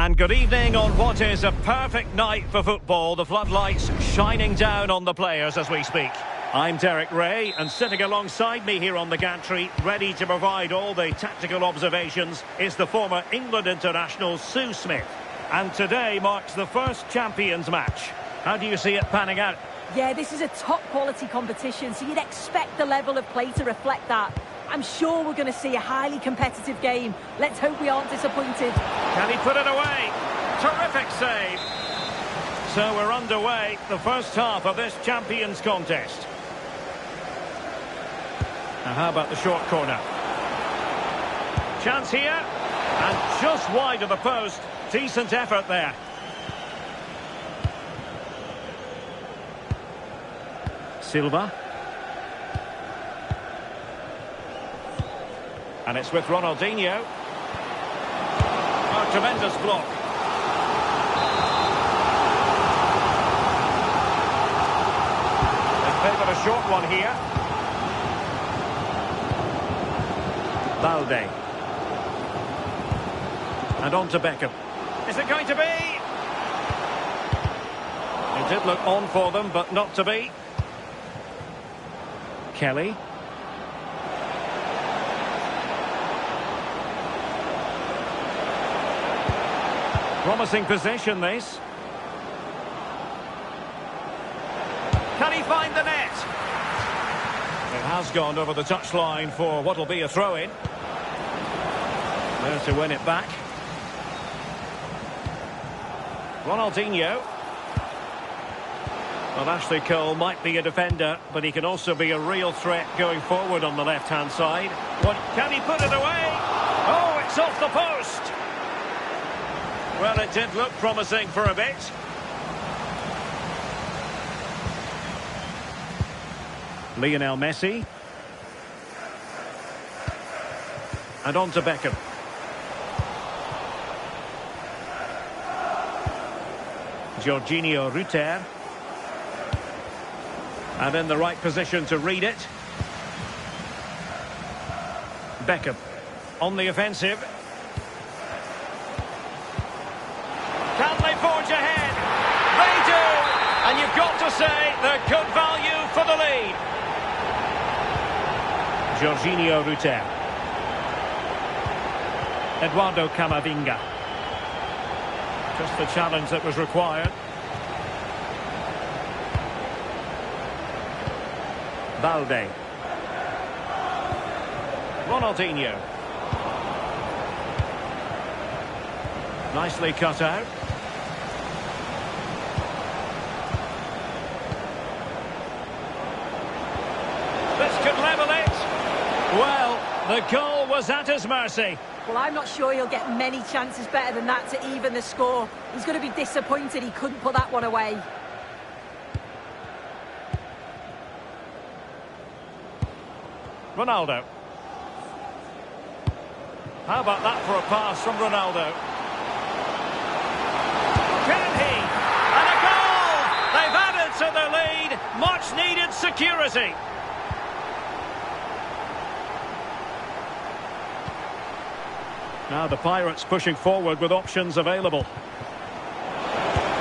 And good evening on what is a perfect night for football. The floodlights shining down on the players as we speak. I'm Derek Ray, and sitting alongside me here on the gantry, ready to provide all the tactical observations, is the former England international Sue Smith. And today marks the first Champions match. How do you see it panning out? Yeah, this is a top-quality competition, so you'd expect the level of play to reflect that. I'm sure we're going to see a highly competitive game. Let's hope we aren't disappointed. Can he put it away? Terrific save. So we're underway, the first half of this Champions contest. Now how about the short corner? Chance here. And just wide of the post. Decent effort there. Silva. And it's with Ronaldinho. Oh, tremendous block. They favoured a short one here. Balde. And on to Beckham. Is it going to be? It did look on for them, but not to be. Kelly. Promising position, this. Can he find the net? It has gone over the touchline for what will be a throw-in. There to win it back. Ronaldinho. Well, Ashley Cole might be a defender, but he can also be a real threat going forward on the left-hand side. What, can he put it away? Oh, it's off the post. Well, it did look promising for a bit. Lionel Messi. And on to Beckham. Jorginho Rutter. And in the right position to read it. Beckham on the offensive. Can they forge ahead? They do! And you've got to say they're good value for the lead. Jorginho Rutter. Eduardo Camavinga. Just the challenge that was required. Balde. Ronaldinho. Nicely cut out. This could level it. Well, the goal was at his mercy. Well, I'm not sure he'll get many chances better than that to even the score. He's going to be disappointed he couldn't put that one away. Ronaldo. How about that for a pass from Ronaldo? Can he? And a goal! They've added to the lead. Much needed security. Now the Pirates pushing forward with options available.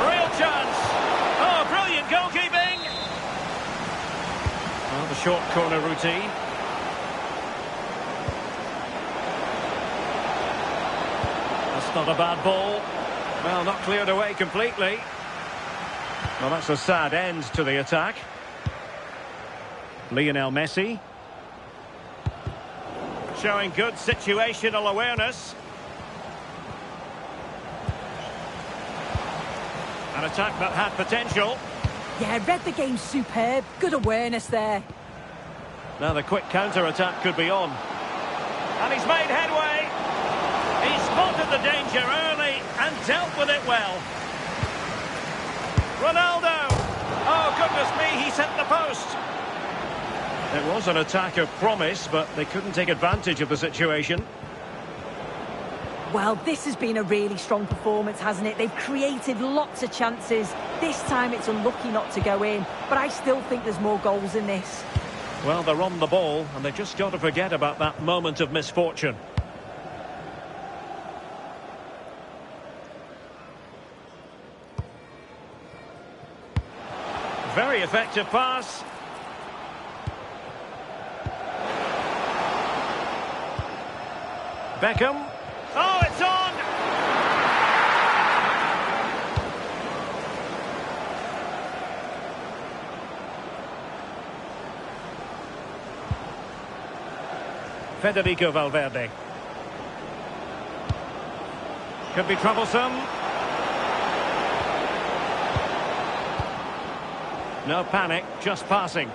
Real chance. Oh, brilliant goalkeeping. Well, the short corner routine. That's not a bad ball. Well, not cleared away completely. Well, that's a sad end to the attack. Lionel Messi. Showing good situational awareness. An attack that had potential. Yeah, read the game superb. Good awareness there. Now the quick counter-attack could be on. And he's made headway. He spotted the danger early and dealt with it well. Ronaldo! Oh, goodness me, he's hit the post. It was an attack of promise, but they couldn't take advantage of the situation. Well, this has been a really strong performance, hasn't it? They've created lots of chances. This time it's unlucky not to go in, but I still think there's more goals in this. Well, they're on the ball, and they've just got to forget about that moment of misfortune. Very effective pass. Beckham. Oh, it's on! Federico Valverde. Could be troublesome. No panic, just passing.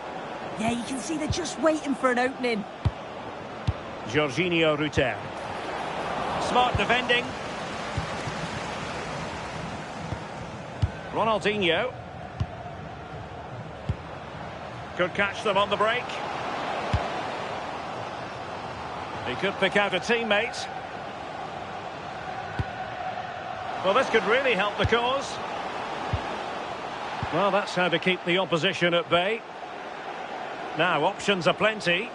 Yeah, you can see they're just waiting for an opening. Jorginho Rutter. Smart defending. Ronaldinho. Could catch them on the break. He could pick out a teammate. Well, this could really help the cause. Well, that's how to keep the opposition at bay. Now, options are plenty.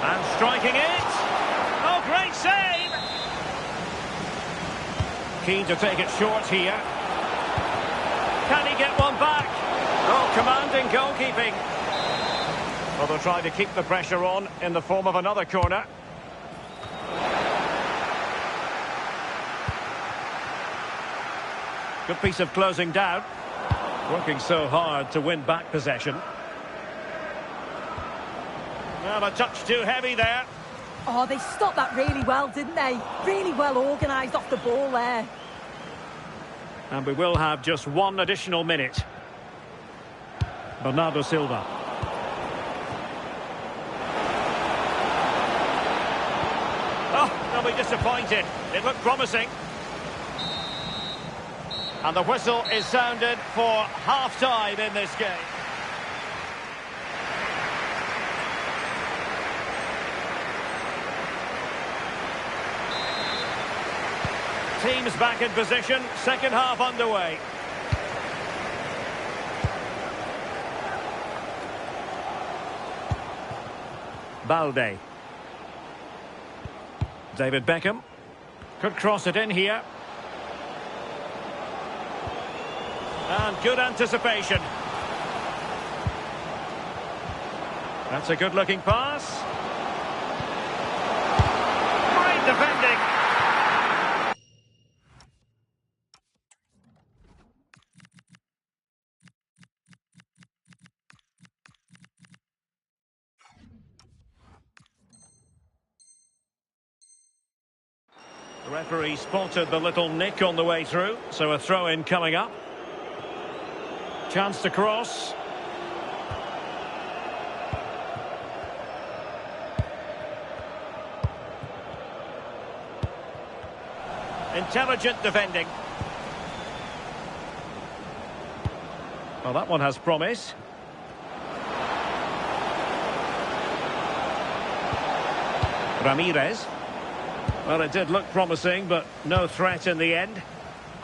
And striking it. Oh, great save! Keen to take it short here. Can he get one back? Oh, commanding goalkeeping. Well, they'll try to keep the pressure on in the form of another corner. Good piece of closing down. Working so hard to win back possession. Well, a touch too heavy there. Oh, they stopped that really well, didn't they? Really well organised off the ball there. And we will have just one additional minute. Bernardo Silva. Oh, they'll be disappointed. It looked promising. And the whistle is sounded for half-time in this game. Teams back in position, second half underway. Balde. David Beckham. Could cross it in here. And good anticipation. That's a good-looking pass. Great defending. The referee spotted the little nick on the way through, so a throw-in coming up. Chance to cross. Intelligent defending. Well, that one has promise. Ramirez. Well, it did look promising, but no threat in the end.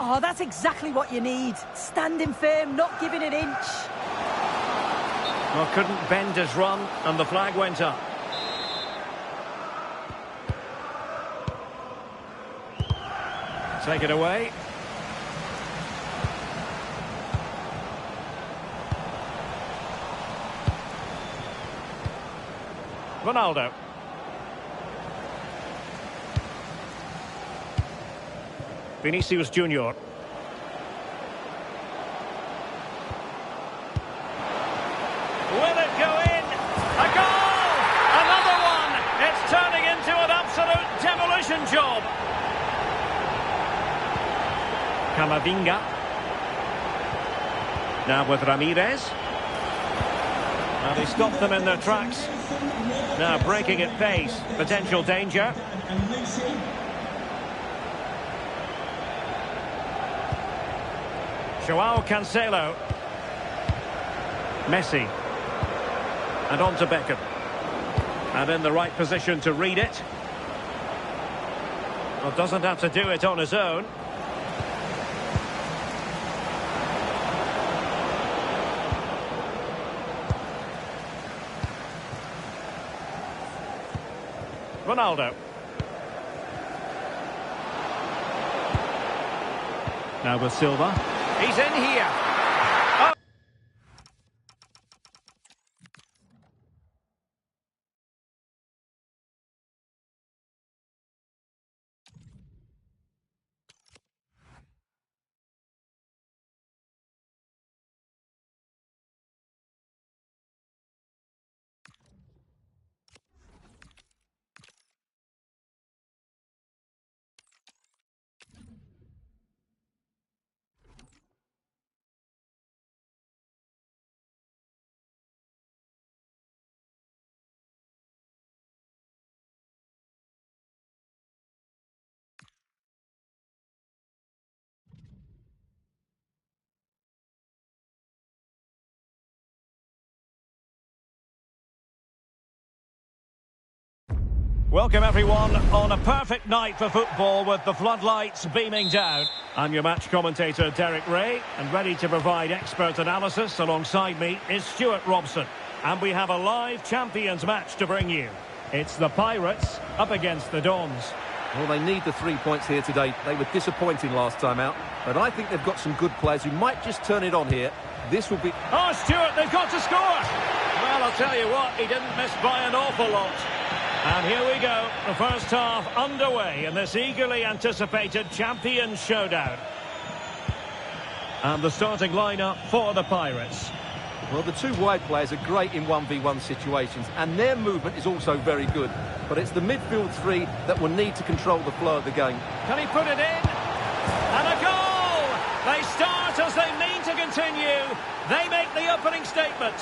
Oh, that's exactly what you need. Standing firm, not giving an inch. Well, couldn't bend his run, and the flag went up. Take it away. Ronaldo. Vinicius Junior. Will it go in? A goal! Another one! It's turning into an absolute demolition job. Camavinga. Now with Ramirez. Now they stopped them in their tracks. Now breaking at pace. Potential danger. Joao Cancelo. Messi. And on to Beckham. And in the right position to read it. Well, doesn't have to do it on his own. Ronaldo. Now with Silva. He's in here. Welcome everyone on a perfect night for football with the floodlights beaming down. I'm your match commentator Derek Ray, and ready to provide expert analysis alongside me is Stuart Robson. And we have a live Champions match to bring you. It's the Pirates up against the Dons. Well, they need the 3 points here today. They were disappointing last time out, but I think they've got some good players who might just turn it on here. This will be... Oh, Stuart, they've got to score! Well, I'll tell you what, he didn't miss by an awful lot. And here we go, the first half underway in this eagerly anticipated Champions showdown. And the starting lineup for the Pirates. Well, the two wide players are great in 1v1 situations, and their movement is also very good. But it's the midfield three that will need to control the flow of the game. Can he put it in? And a goal! They start as they mean to continue. They make the opening statement.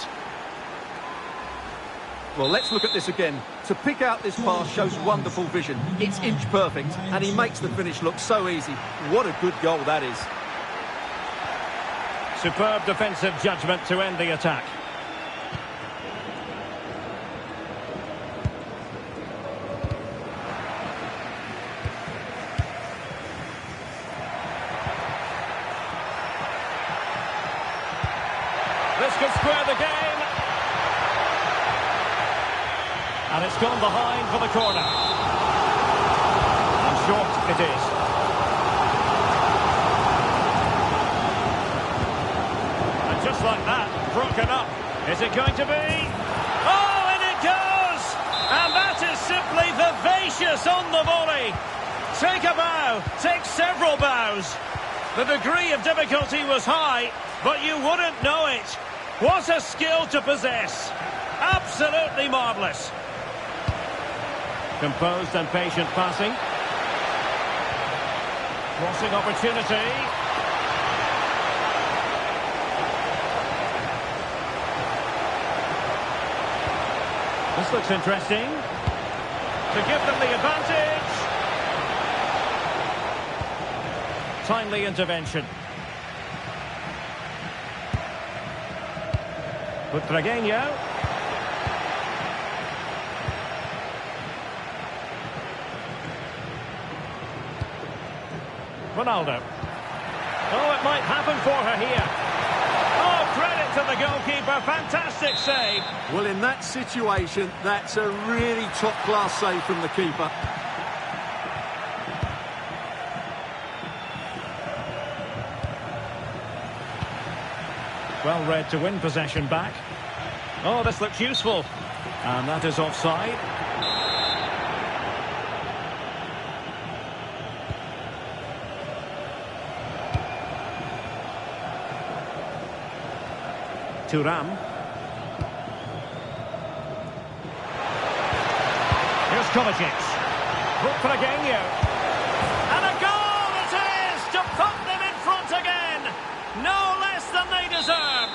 Well, let's look at this again. To pick out this pass shows wonderful vision. It's inch perfect, and he makes the finish look so easy. What a good goal that is. Superb defensive judgment to end the attack. This could square the game. And it's gone behind for the corner. And short it is. And just like that, broken up. Is it going to be? Oh, and it goes! And that is simply vivacious on the volley. Take a bow, take several bows. The degree of difficulty was high, but you wouldn't know it. What a skill to possess. Absolutely marvellous. Composed and patient passing. Crossing opportunity. This looks interesting. To give them the advantage. Timely intervention. Butragueño. Ronaldo. Oh, it might happen for her here. Oh, credit to the goalkeeper. Fantastic save. Well, in that situation, that's a really top-class save from the keeper. Well read to win possession back. Oh, this looks useful. And that is offside. Thuram. Here's Kovacic. Butragueño. And a goal it is to put them in front again. No less than they deserve.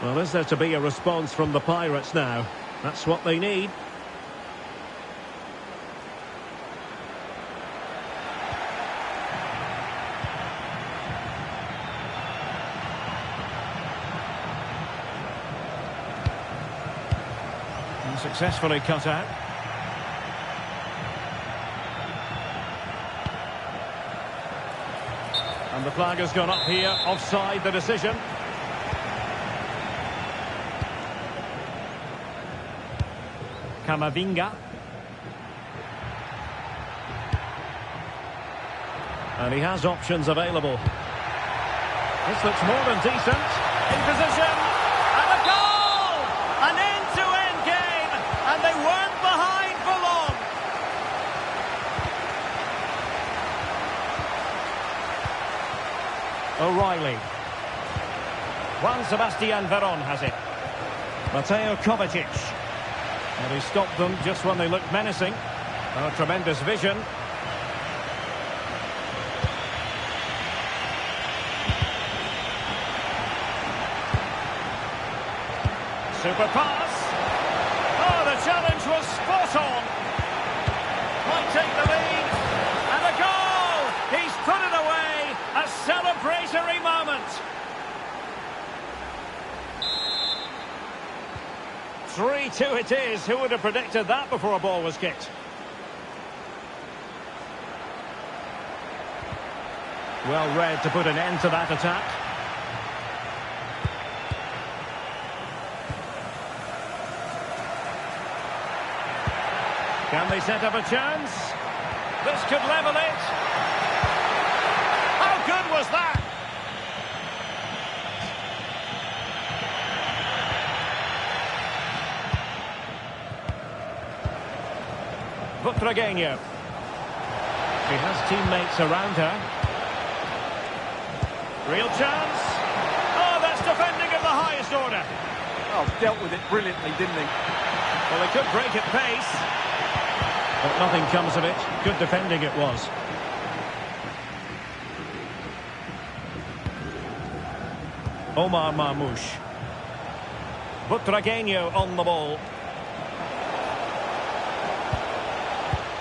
Well, is there to be a response from the Pirates now? That's what they need. Successfully cut out. And the flag has gone up here, offside the decision. Camavinga. And he has options available. This looks more than decent. In position. And a goal! An end-to-end game. And they weren't behind for long. O'Reilly. Juan Sebastian Veron has it. Mateo Kovacic. And he stopped them just when they looked menacing. A tremendous vision. Super pass. Oh, the challenge was spot on. Might take the lead. And a goal! He's put it away. A celebratory moment. 3-2 it is. Who would have predicted that before a ball was kicked? Well read to put an end to that attack. Can they set up a chance? This could level it. How good was that? Butragueño. She has teammates around her. Real chance. Oh, that's defending of the highest order. Oh, dealt with it brilliantly, didn't he? Well, they could break at pace. But nothing comes of it. Good defending it was. Omar Marmoush. Butragueño on the ball.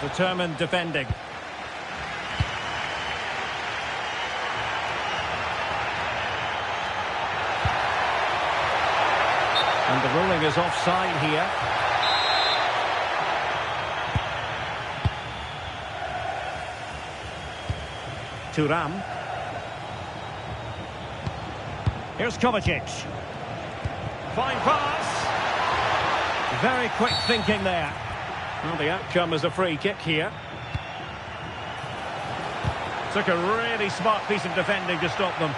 Determined defending. And the ruling is offside here. Thuram. Here's Kovacic. Fine pass. Very quick thinking there. Well, the outcome is a free kick here. Took a really smart piece of defending to stop them.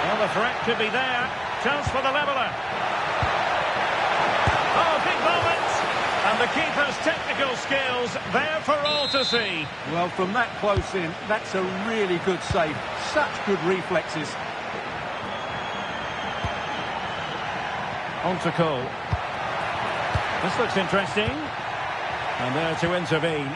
Well, the threat could be there. Chance for the leveller. Oh, big moment. And the keeper's technical skills there for all to see. Well, from that close in, that's a really good save. Such good reflexes. On to Cole. This looks interesting. And there to intervene.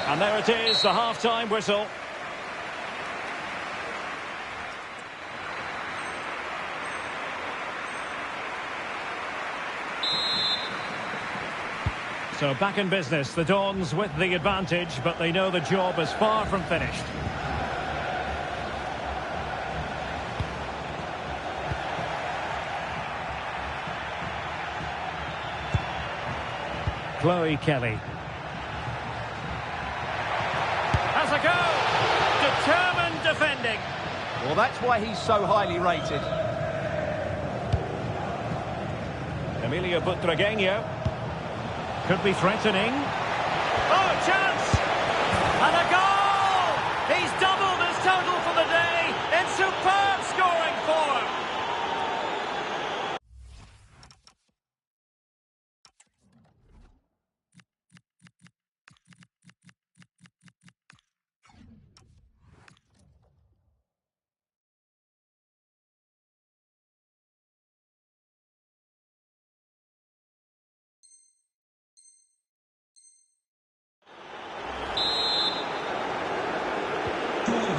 And there it is, the half-time whistle. So back in business, the Dons with the advantage, but they know the job is far from finished. Chloe Kelly. Has a go! Determined defending. Well, that's why he's so highly rated. Emilia Butragueño. Could be threatening. Oh, chance! And a goal! He's doubled his total for the day in superb scoring form.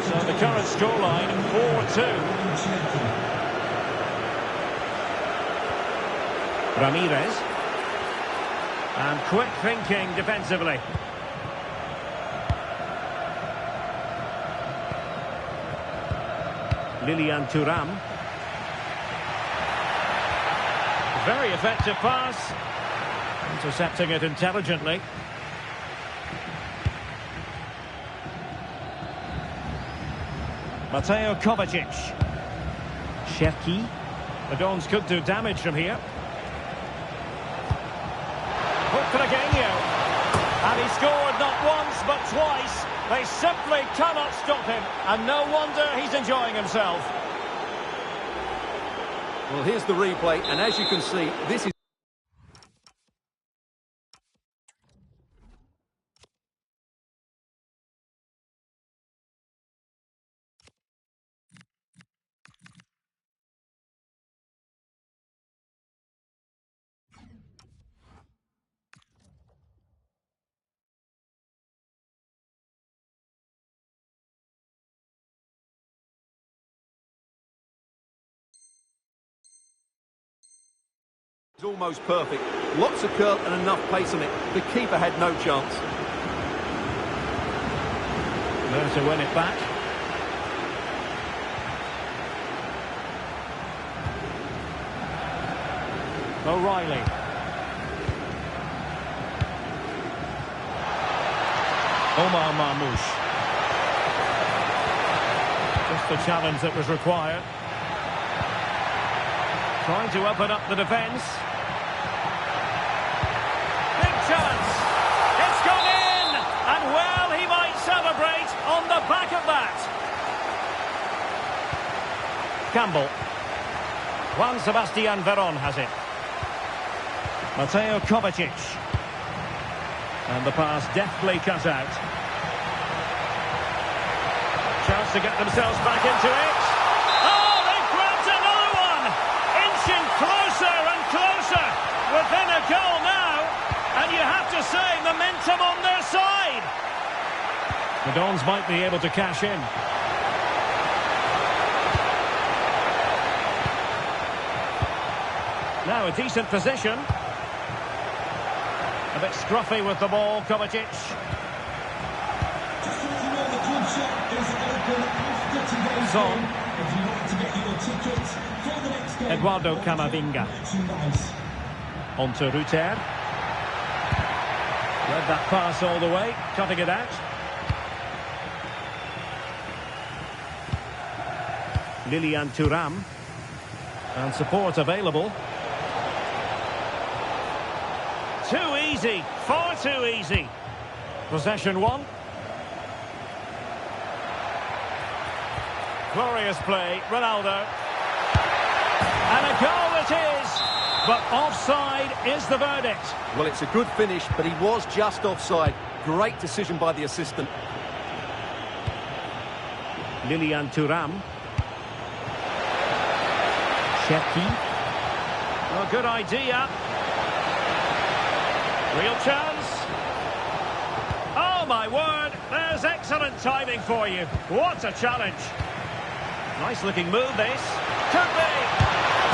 So the current scoreline, 4-2. Ramirez. And quick thinking defensively. Lilian Thuram. Very effective pass. Intercepting it intelligently. Mateo Kovacic. Cherki. The Dons could do damage from here. Butragueño. And he scored not once but twice. They simply cannot stop him. And no wonder he's enjoying himself. Well, here's the replay, and as you can see, this is... It's almost perfect. Lots of curl and enough pace on it. The keeper had no chance. There to win it back. O'Reilly. Omar Marmoush. Just the challenge that was required. Trying to open up the defence. Big chance. It's gone in. And well, he might celebrate on the back of that. Campbell. Juan Sebastian Veron has it. Mateo Kovacic. And the pass deftly cut out. Chance to get themselves back into it. Oh, they've grabbed another one! Inching closer and closer. Within a goal now. And you have to say, momentum on their side. The Dons might be able to cash in. Now a decent position. A bit scruffy with the ball, Kovacic. Son. Eduardo Camavinga. On to Ruter. Read that pass all the way, cutting it out. Lilian Thuram. And support available. Too easy, far too easy. Possession one. Glorious play, Ronaldo. And a goal it is. But offside is the verdict. Well, it's a good finish, but he was just offside. Great decision by the assistant. Lilian Thuram. Cherki. Oh, good idea. Real chance. Oh, my word. There's excellent timing for you. What a challenge. Nice looking move, this. Could be.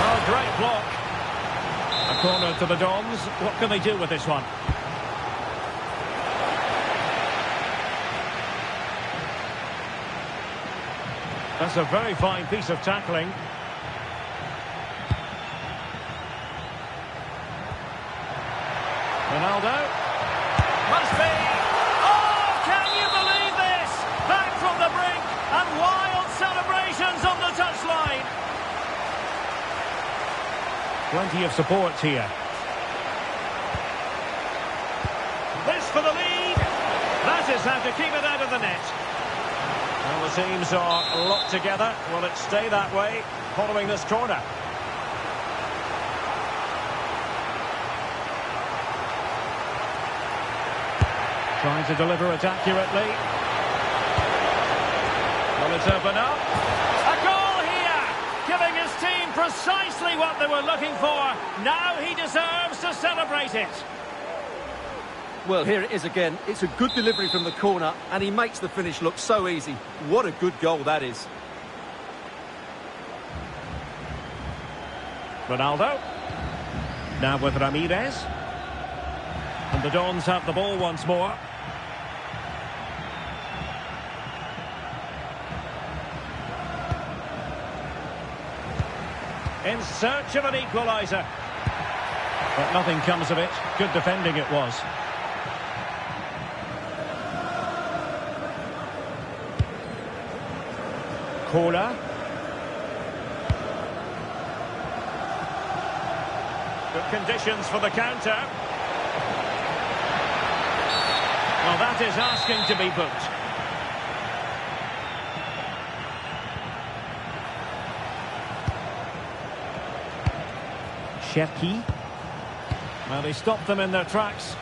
Oh, great block. A corner to the Dons. What can they do with this one? That's a very fine piece of tackling. Ronaldo. Must be. Oh, can you believe this? Back from the brink and wild celebrations on the touchline. Plenty of support here. This for the lead. That is how to keep it out of the net. Well, the teams are locked together. Will it stay that way following this corner? Trying to deliver it accurately. Will it open up? A goal here! Giving his team precisely what they were looking for. Now he deserves to celebrate it. Well, here it is again. It's a good delivery from the corner, and he makes the finish look so easy. What a good goal that is. Ronaldo. Now with Ramirez. And the Dons have the ball once more. In search of an equaliser. But nothing comes of it. Good defending it was. Kohler. conditions for the counter. Well, that is asking to be booked. Cherki. Well, he stopped them in their tracks.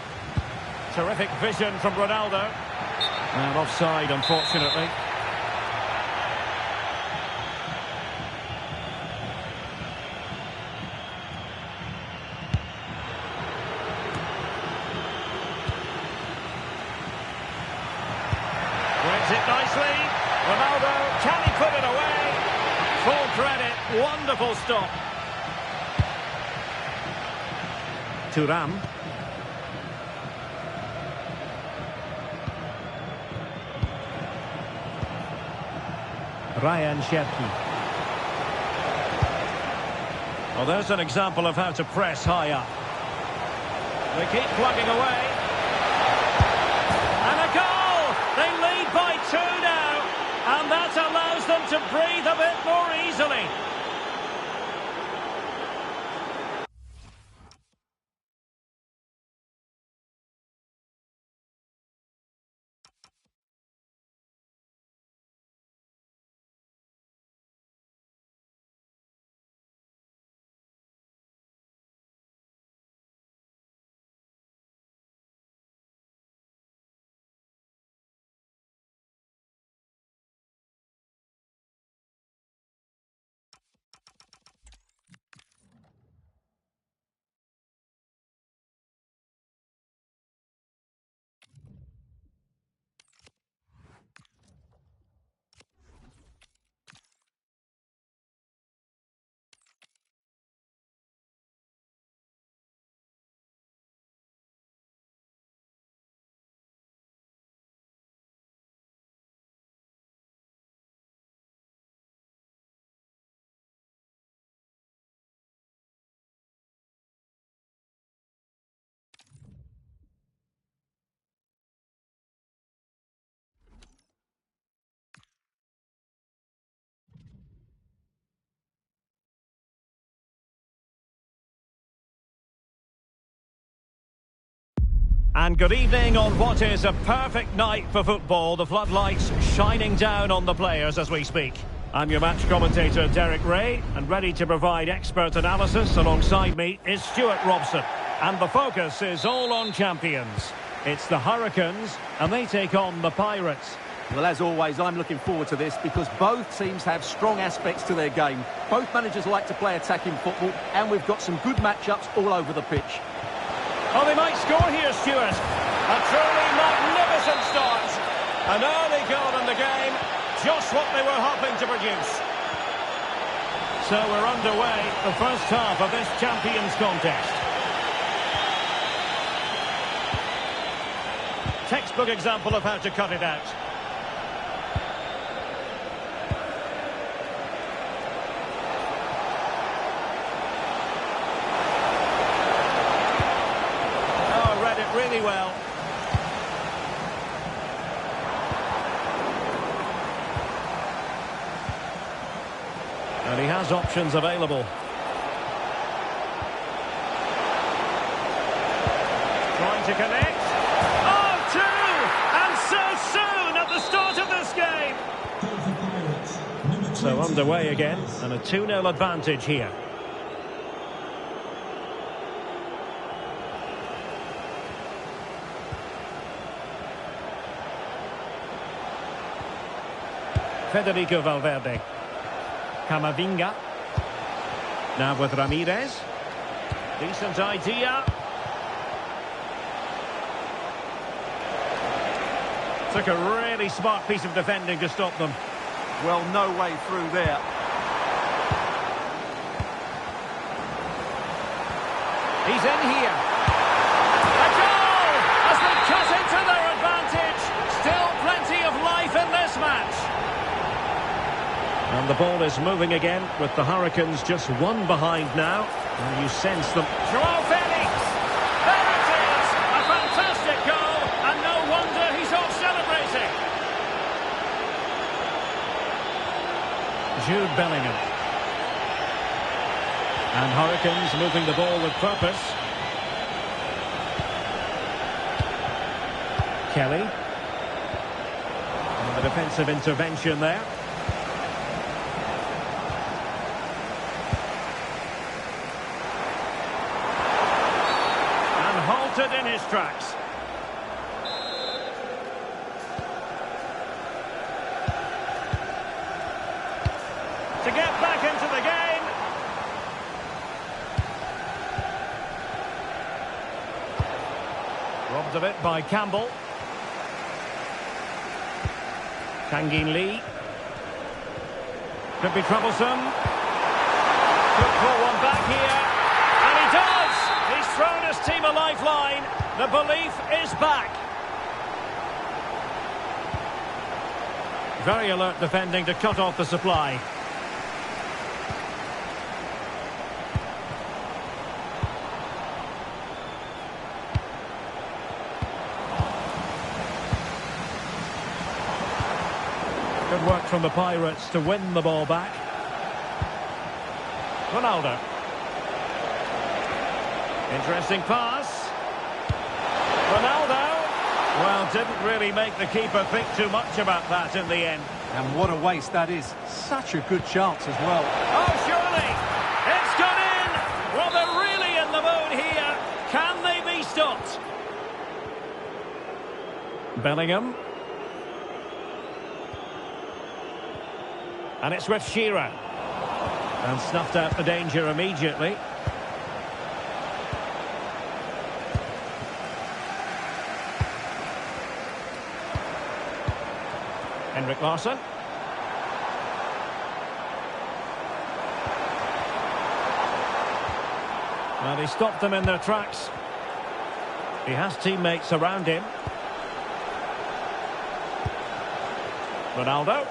Terrific vision from Ronaldo. And offside, unfortunately. Wins it nicely. Ronaldo, can he put it away? Full credit, wonderful stop. Thuram. Ryan Cherki. Well, there's an example of how to press high up. They keep plugging away. And a goal! They lead by 2 now. And that allows them to breathe a bit more easily. And good evening on what is a perfect night for football. The floodlights shining down on the players as we speak. I'm your match commentator, Derek Ray, and ready to provide expert analysis alongside me is Stuart Robson. And the focus is all on champions. It's the Hurricanes, and they take on the Pirates. Well, as always, I'm looking forward to this because both teams have strong aspects to their game. Both managers like to play attacking football, and we've got some good matchups all over the pitch. Oh, they might score here, Stuart. A truly magnificent start. An early goal in the game, just what they were hoping to produce. So we're underway, the first half of this Champions contest. Textbook example of how to cut it out. Really well. And he has options available. Trying to connect. Oh, two! And so soon at the start of this game. So underway again, and a 2-0 advantage here. Federico Valverde. Camavinga. Now with Ramirez. Decent idea. Took a really smart piece of defending to stop them. Well, no way through there. He's in here. A goal! As they cut into their advantage. Still plenty of life in this match. And the ball is moving again with the Hurricanes just one behind now. And you sense them. Joao Felix! There it is! A fantastic goal, and no wonder he's off celebrating. Jude Bellingham. And Hurricanes moving the ball with purpose. Kelly. And the defensive intervention there. And halted in his tracks. To get back into the game. Robbed of it by Campbell. Kangin Lee. Could be troublesome. Could pull one back here. And he does! He's thrown his team a lifeline. The belief is back. Very alert defending to cut off the supply. Good work from the Pirates to win the ball back. Ronaldo. Interesting pass. Ronaldo. Well, didn't really make the keeper think too much about that in the end. And what a waste that is. Such a good chance as well. Oh, surely. It's gone in. Well, they're really in the mood here. Can they be stopped? Bellingham. And it's with Shearer. And snuffed out the danger immediately. Henrik Larsson. And he stopped them in their tracks. He has teammates around him. Ronaldo.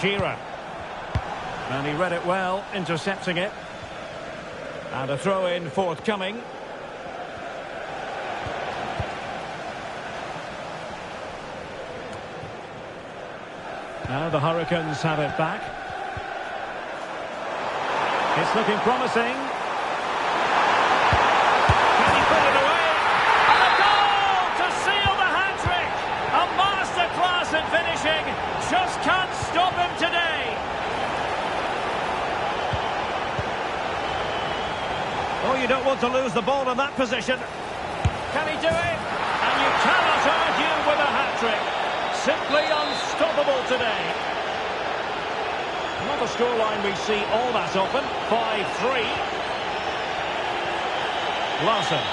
Shearer. And he read it well, intercepting it. And a throw-in forthcoming. Now the Hurricanes have it back. It's looking promising. Can he put it away? And a goal to seal the hat-trick! A masterclass in finishing. Just can't stop him today. Oh, you don't want to lose the ball in that position. Can he do it? And you cannot argue with a hat-trick. Simply unstoppable today. Not a scoreline we see all that often. 5-3. Larsson.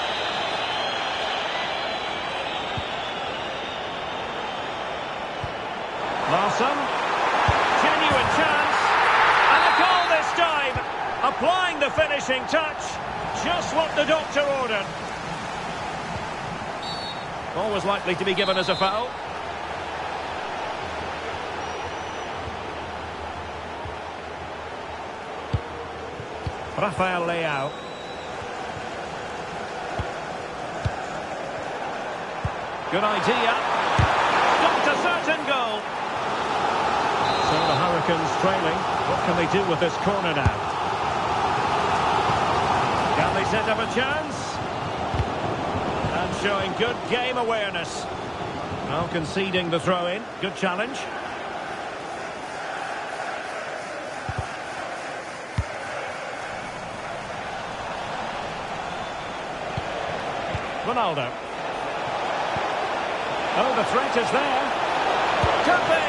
Larsson. Genuine chance. And a goal this time. Applying the finishing touch. Just what the doctor ordered. Always likely to be given as a foul. Rafael Leao. Good idea. Not a certain goal. So the Hurricanes trailing. What can they do with this corner now? Can they set up a chance? And showing good game awareness. Now conceding the throw-in. Good challenge. Ronaldo. Oh, the threat is there. Could be.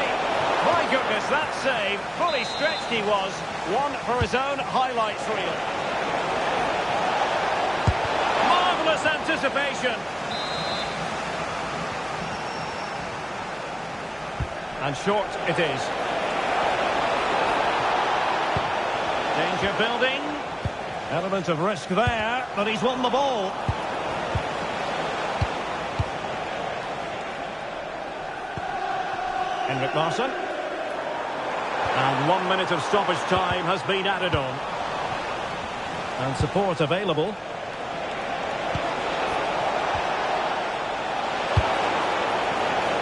My goodness, that save. Fully stretched he was. One for his own highlights reel. Marvellous anticipation. And short it is. Danger building. Element of risk there, but he's won the ball. Henrik Larsson. And 1 minute of stoppage time has been added on. And support available.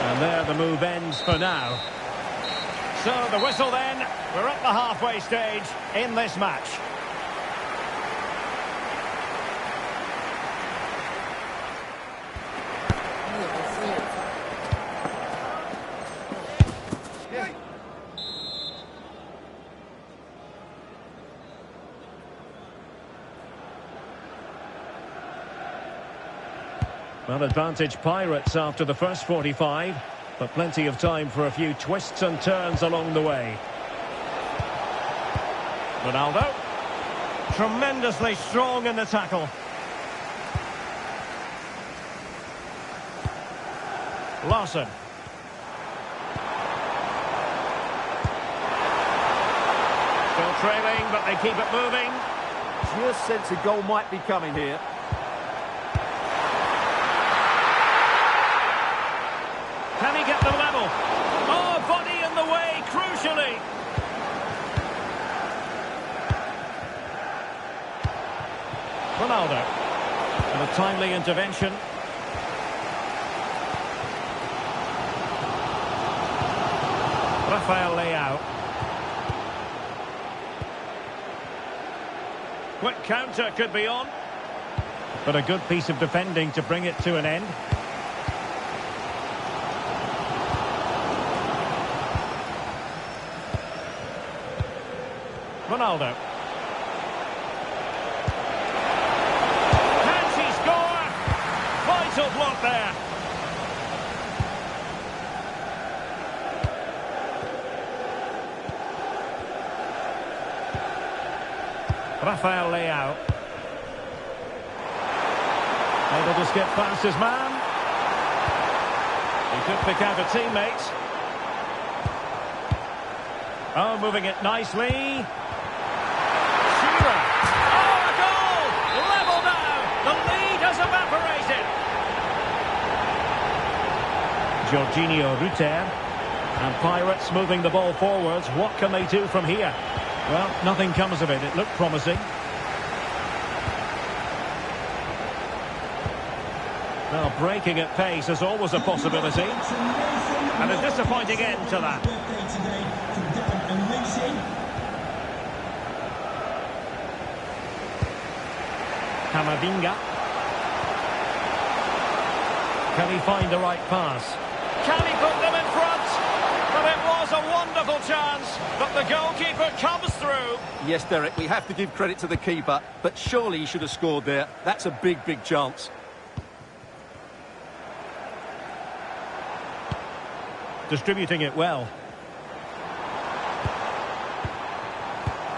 And And there the move ends for now. So the whistle then. We're at the halfway stage in this match. Well, advantage Pirates after the first 45, but plenty of time for a few twists and turns along the way. Ronaldo. Tremendously strong in the tackle. Larson. Still trailing, but they keep it moving. Just sense a goal might be coming here. Can he get the level? Oh, body in the way, crucially. Ronaldo. And a timely intervention. Rafael Leao. Quick counter could be on. But a good piece of defending to bring it to an end. Ronaldo. Can she score? Vital block there. Rafael Leao. Able to skip past his man. He could pick out a teammate. Oh, moving it nicely. The lead has evaporated. Jorginho Rutter. And Pirates moving the ball forwards. What can they do from here? Well, nothing comes of it. It looked promising. Well, breaking at pace is always a possibility. And a disappointing end to that. Camavinga. Can he find the right pass? Can he put them in front? But it was a wonderful chance, but the goalkeeper comes through. Yes, Derek, we have to give credit to the keeper, but surely he should have scored there. That's a big, big chance. Distributing it well.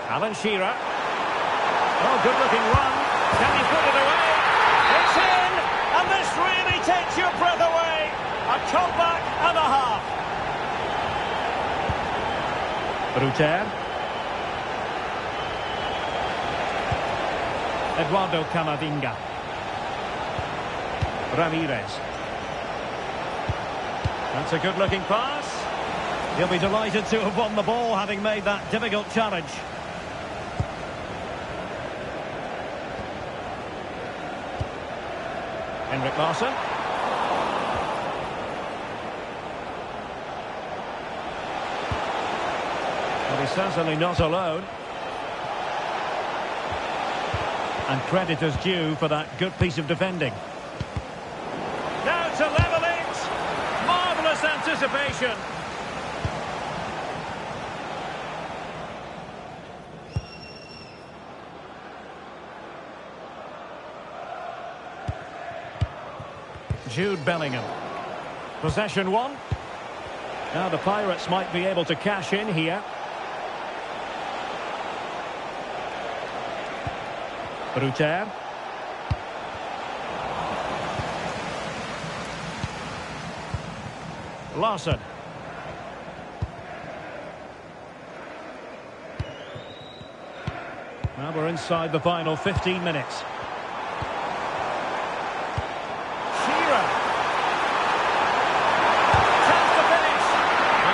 Alan Shearer. Oh, good-looking run. Can he put it away? It's in! And this really takes your breath away. A comeback and a half. Rutter. Eduardo Camavinga. Ramirez. That's a good-looking pass. He'll be delighted to have won the ball, having made that difficult challenge. Henrik Larsson. Well, he's certainly not alone. And credit is due for that good piece of defending. Now to level it. Marvellous anticipation. Jude Bellingham. Possession one. Now the Pirates might be able to cash in here. Rutter. Larson. Now we're inside the final 15 minutes.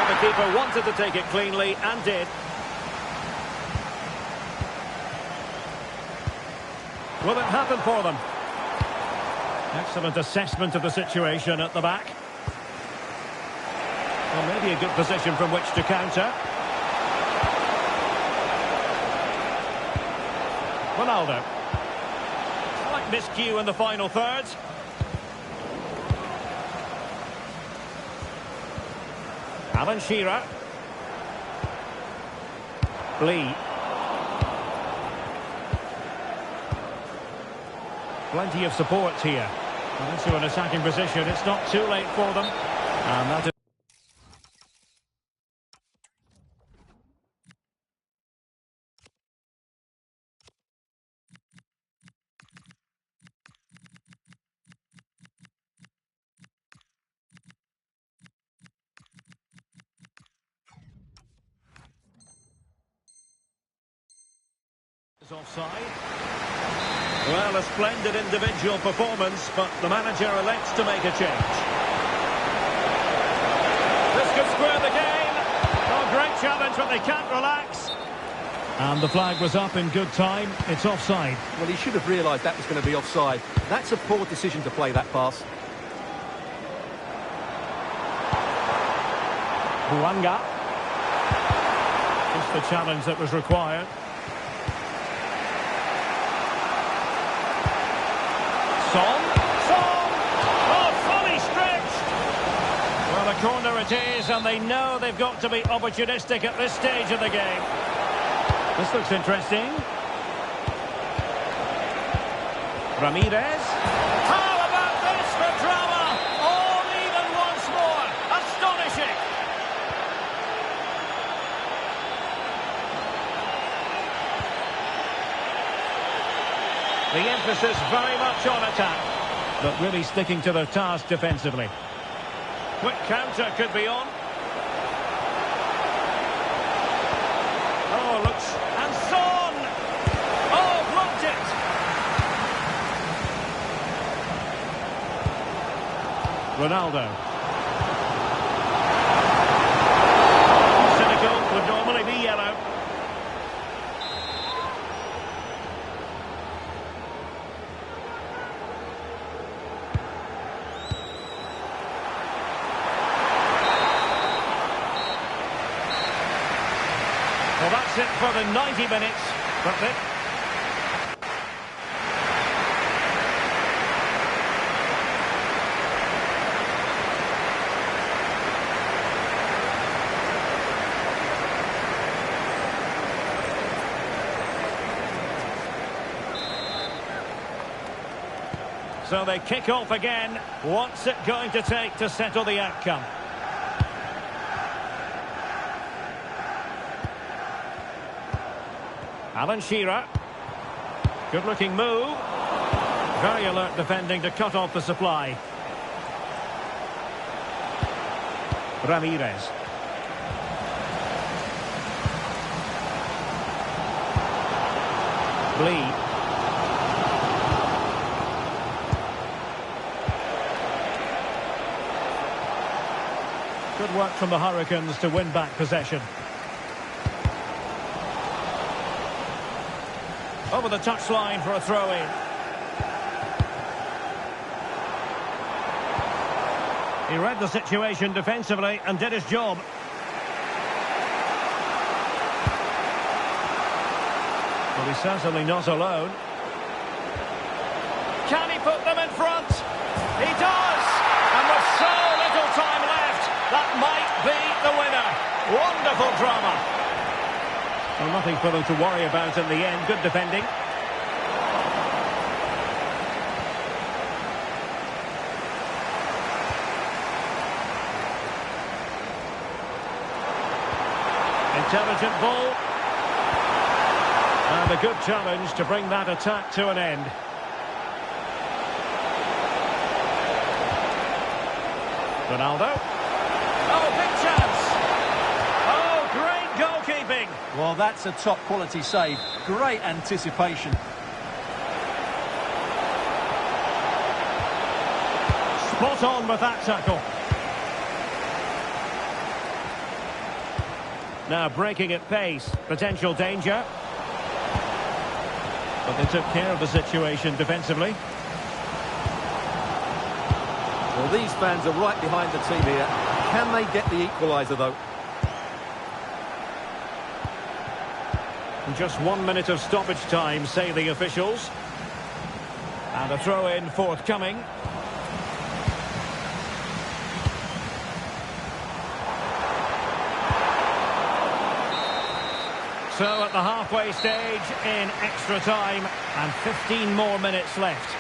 The keeper wanted to take it cleanly and did. Will it happen for them? Excellent assessment of the situation at the back. Well, maybe a good position from which to counter. Ronaldo. Slight miscue in the final third. Alan Shearer. Lee. Plenty of support here. And into an attacking position. It's not too late for them. And that is offside. Well, a splendid individual performance, but the manager elects to make a change. This could square the game. Oh, great challenge, but they can't relax. And the flag was up in good time. It's offside. Well, he should have realised that was going to be offside. That's a poor decision to play that pass. Buanga. Just the challenge that was required. Son. Oh, fully stretched. Well, a corner it is, and they know they've got to be opportunistic at this stage of the game. This looks interesting. Ramirez. How about this for drama? All even once more. Astonishing. The emphasis very much on attack, but really sticking to their task defensively. Quick counter could be on. Oh, looks... and Son! Oh, blocked it! Ronaldo. Cynical, would normally be yellow. Well, that's it for the 90 minutes. But then... So they kick off again. What's it going to take to settle the outcome? Alan Shearer. Good-looking move. Very alert defending to cut off the supply. Ramirez. Lee. Good work from the Hurricanes to win back possession. Over the touchline for a throw-in. He read the situation defensively and did his job. Well, he's certainly not alone. Can he put them in front? He does! And with so little time left, that might be the winner. Wonderful drama. Well, nothing for them to worry about in the end. Good defending. Intelligent ball. And a good challenge to bring that attack to an end. Ronaldo. Oh, big chance. Oh, great goalkeeping. Well, that's a top-quality save. Great anticipation. Spot on with that tackle. Now breaking at pace. Potential danger. But they took care of the situation defensively. Well, these fans are right behind the team here. Can they get the equaliser, though? Just 1 minute of stoppage time, say the officials. And a throw-in forthcoming. So at the halfway stage in extra time, and 15 more minutes left.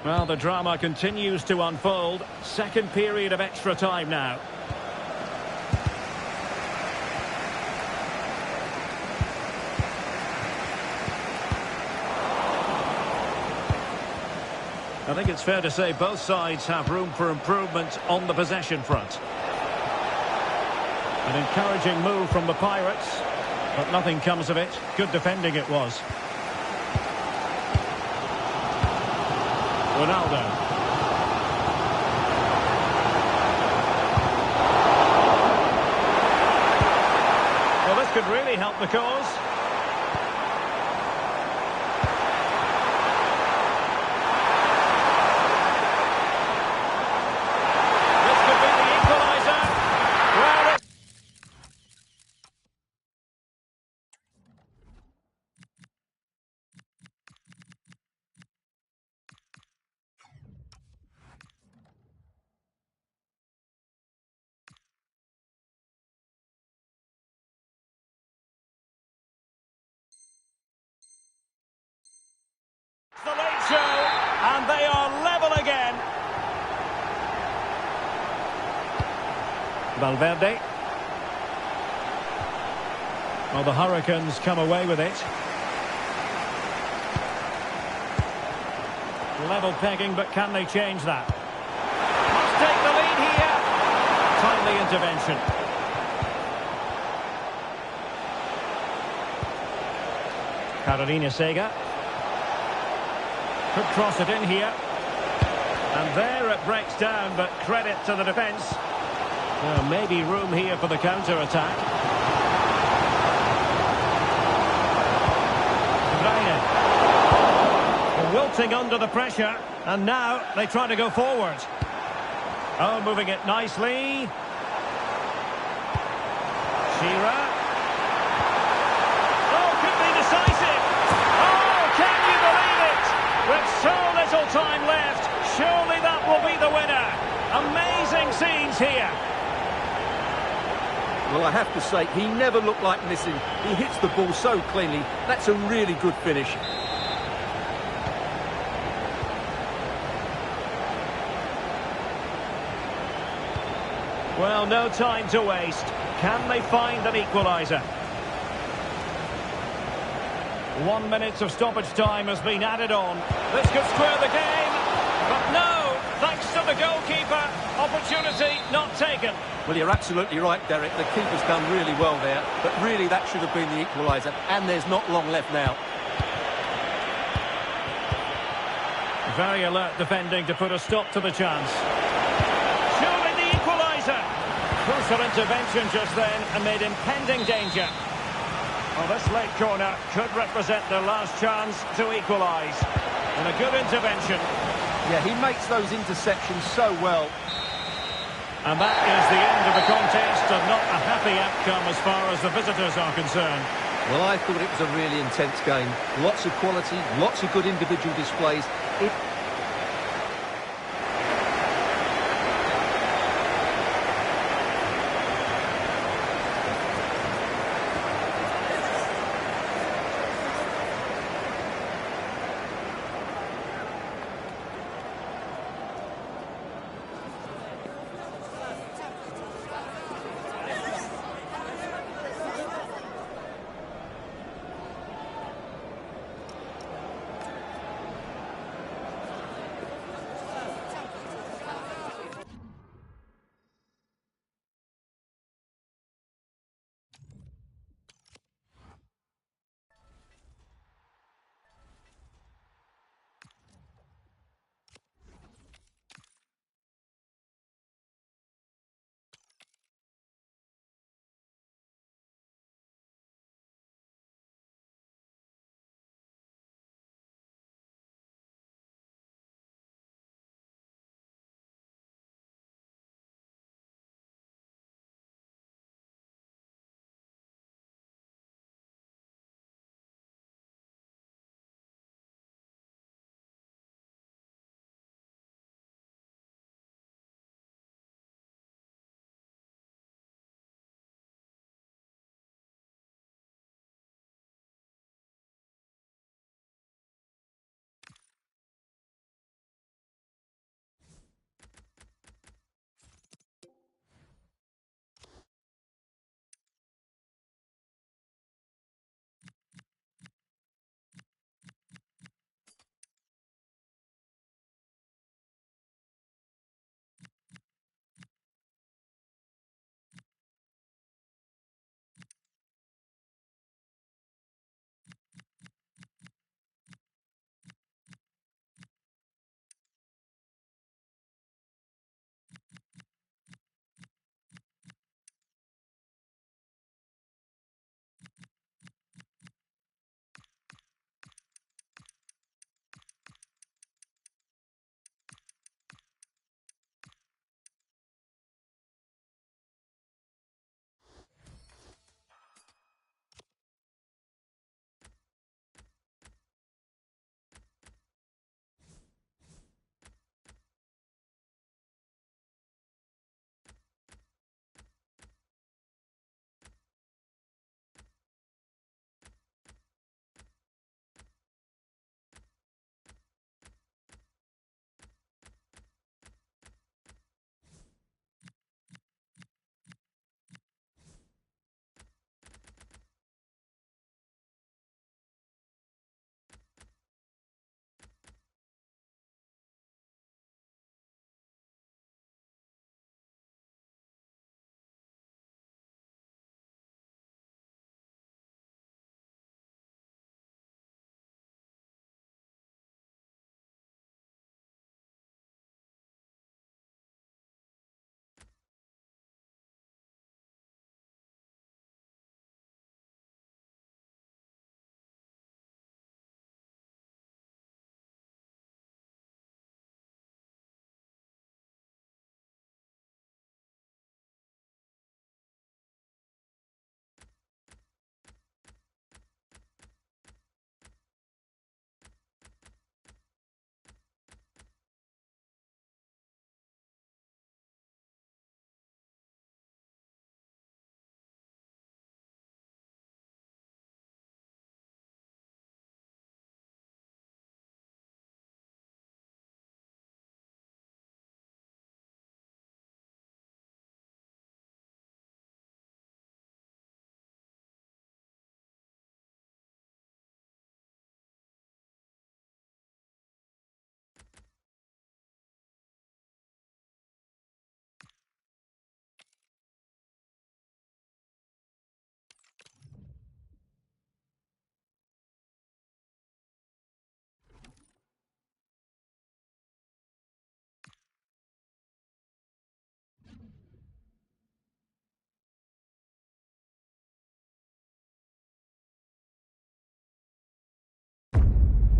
Well, the drama continues to unfold. Second period of extra time now. I think it's fair to say both sides have room for improvement on the possession front. An encouraging move from the Pirates, but nothing comes of it. Good defending it was. Ronaldo. Well, this could really help the cause. This could be the equaliser. Well, the late show, and they are level again. Valverde. Well, the Hurricanes come away with it. Level pegging, but can they change that? Must take the lead here. Timely intervention. Carolina Sega. Could cross it in here. And there it breaks down, but credit to the defence. Well, maybe room here for the counter-attack. Wilting under the pressure, and now they try to go forward. Oh, moving it nicely. Shearer. Oh, could be decisive. Oh, can you believe it? With so little time left, surely that will be the winner. Amazing scenes here. Well, I have to say, he never looked like missing. He hits the ball so cleanly. That's a really good finish. Well, no time to waste. Can they find an equaliser? 1 minute of stoppage time has been added on. This could square the game, but no, thanks of the goalkeeper. Opportunity not taken. Well, you're absolutely right, Derek. The keeper's done really well there, but really that should have been the equaliser, and there's not long left now. Very alert defending to put a stop to the chance. Surely the equaliser. Crucial intervention just then amid impending danger. Well, this late corner could represent their last chance to equalise. And a good intervention. Yeah, he makes those interceptions so well. And that is the end of the contest, and not a happy outcome as far as the visitors are concerned. Well, I thought it was a really intense game. Lots of quality, lots of good individual displays.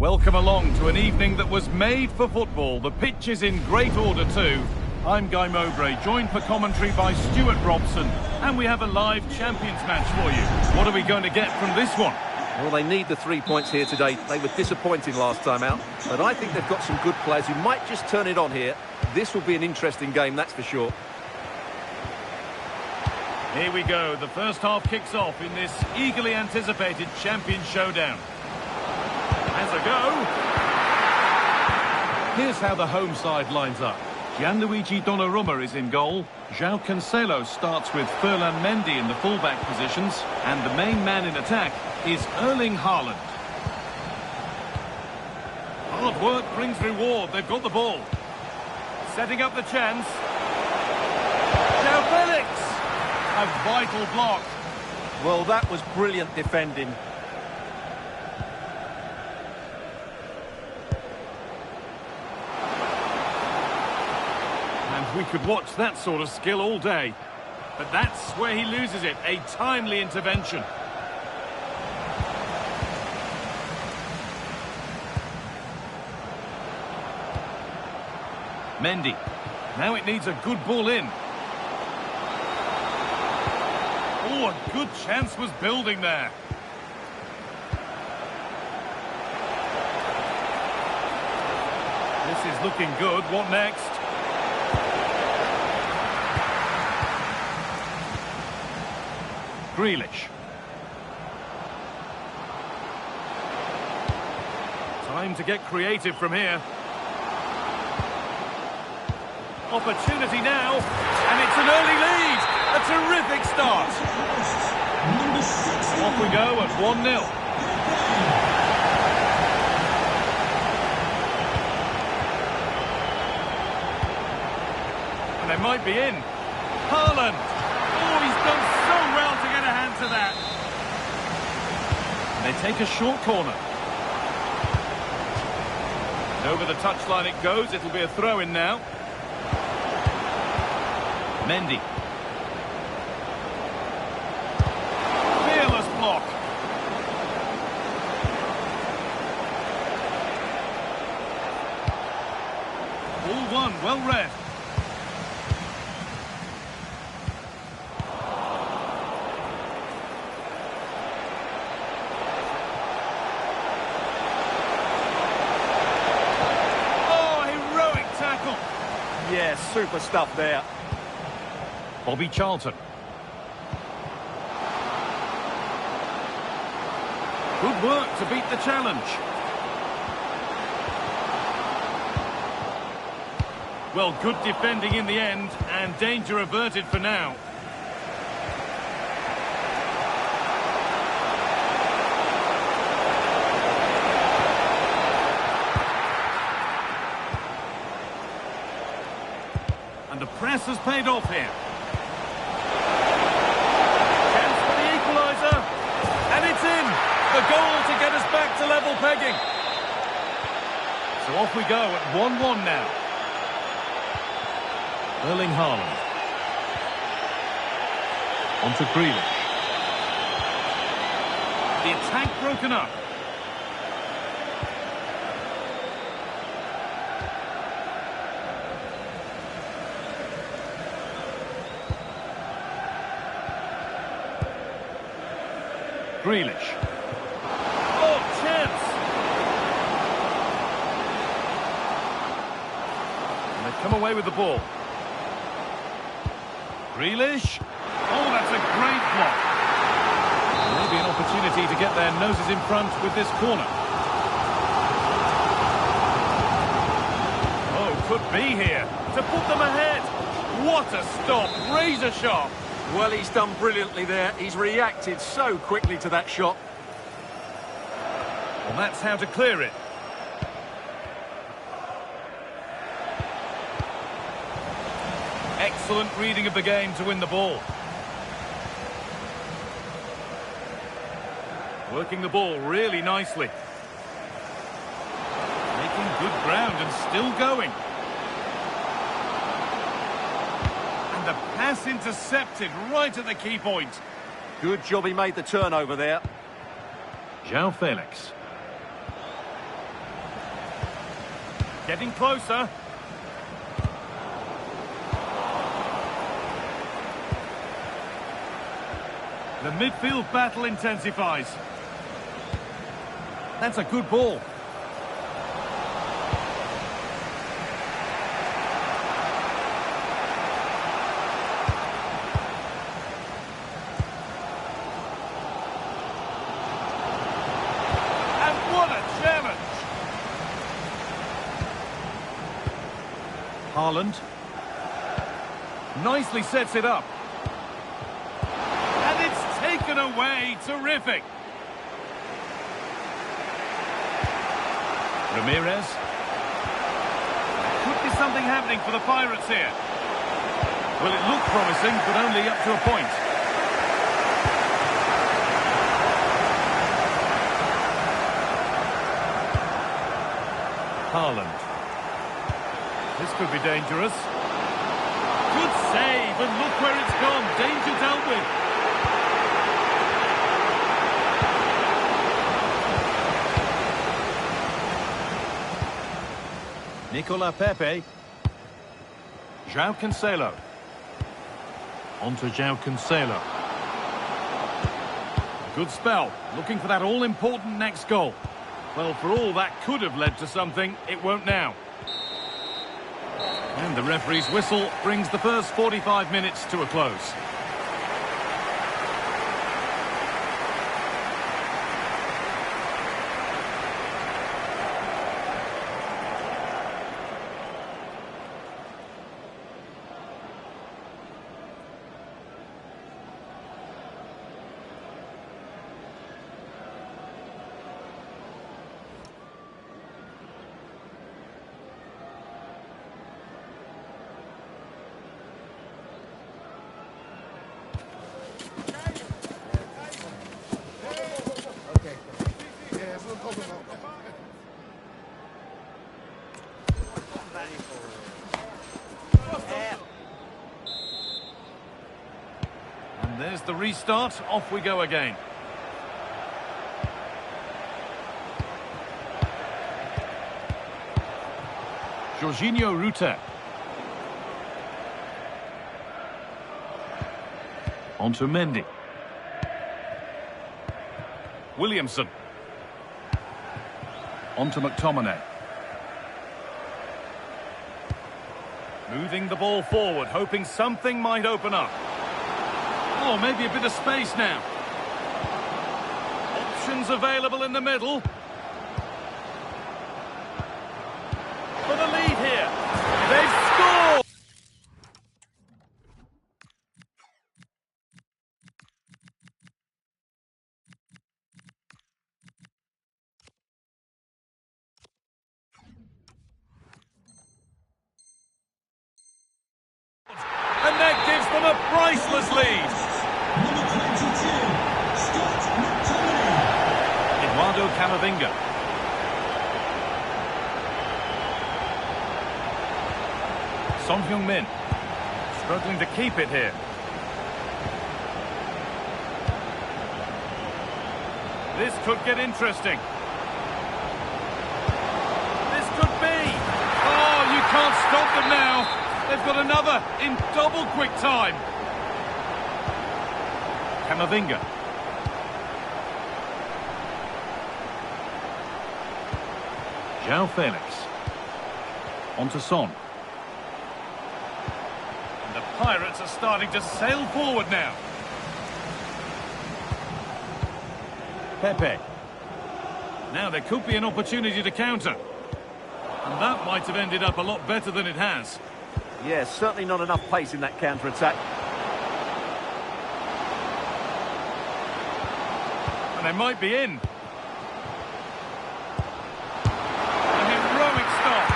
Welcome along to an evening that was made for football. The pitch is in great order too. I'm Guy Mowbray, joined for commentary by Stuart Robson, and we have a live Champions match for you. What are we going to get from this one? Well, they need the 3 points here today. They were disappointing last time out, but I think they've got some good players who might just turn it on here. This will be an interesting game, that's for sure. Here we go. The first half kicks off in this eagerly anticipated Champions showdown. Has a go. Here's how the home side lines up. Gianluigi Donnarumma is in goal. João Cancelo starts with Ferland Mendy in the fullback positions. And the main man in attack is Erling Haaland. Hard work brings reward. They've got the ball. Setting up the chance. João Felix. A vital block. Well, that was brilliant defending. We could watch that sort of skill all day. But that's where he loses it. A timely intervention. Mendy. Now it needs a good ball in. Oh, a good chance was building there. This is looking good. What next? Grealish. Time to get creative from here. Opportunity now, and it's an early lead. A terrific start. Off we go at 1-0. And they might be in. Haaland. Oh, he's done so well to get a hand to that. And they take a short corner. And over the touchline it goes. It'll be a throw-in now. Mendy. Fearless block. Ball one, well read. Yeah, super stuff there. Bobby Charlton. Good work to beat the challenge. Well, good defending in the end, and danger averted for now. And the press has paid off here. Chance for the equaliser. And it's in. The goal to get us back to level pegging. So off we go at 1-1 now. Erling Haaland. On to Grealish. The attack broken up. Grealish. Oh, chance! And they've come away with the ball. Grealish. Oh, that's a great block. Maybe an opportunity to get their noses in front with this corner. Oh, could be here to put them ahead. What a stop, razor sharp. Well, he's done brilliantly there. He's reacted so quickly to that shot. Well, that's how to clear it. Excellent reading of the game to win the ball. Working the ball really nicely. Making good ground and still going. And the pass intercepted right at the key point. Good job he made the turnover there. João Felix. Getting closer. The midfield battle intensifies. That's a good ball. And what a challenge! Haaland. Nicely sets it up. And it's taken away. Terrific. Ramirez. Could be something happening for the Pirates here. Well, it looked promising, but only up to a point. Haaland. This could be dangerous. Good save, and look where it's gone. Danger dealt with. Nicola Pepe. João Cancelo. On to João Cancelo. Good spell. Looking for that all-important next goal. Well, for all that could have led to something, it won't now. And the referee's whistle brings the first 45 minutes to a close. And there's the restart. Off we go again. Jorginho Rutter. On to Mendy. Williamson. On to McTominay. Moving the ball forward, hoping something might open up. Oh, maybe a bit of space now. Options available in the middle. For the lead here. They've scored! And that gives them a priceless lead. Number 22, Scott McTominay. Eduardo Camavinga. Son Heung-min. Struggling to keep it here. This could get interesting. This could be. Oh, you can't stop them now. They've got another in double quick time. Camavinga. João Felix. On to Son. And the Pirates are starting to sail forward now. Pepe. Now there could be an opportunity to counter. And that might have ended up a lot better than it has. Yes, certainly not enough pace in that counter-attack. And they might be in. A heroic stop.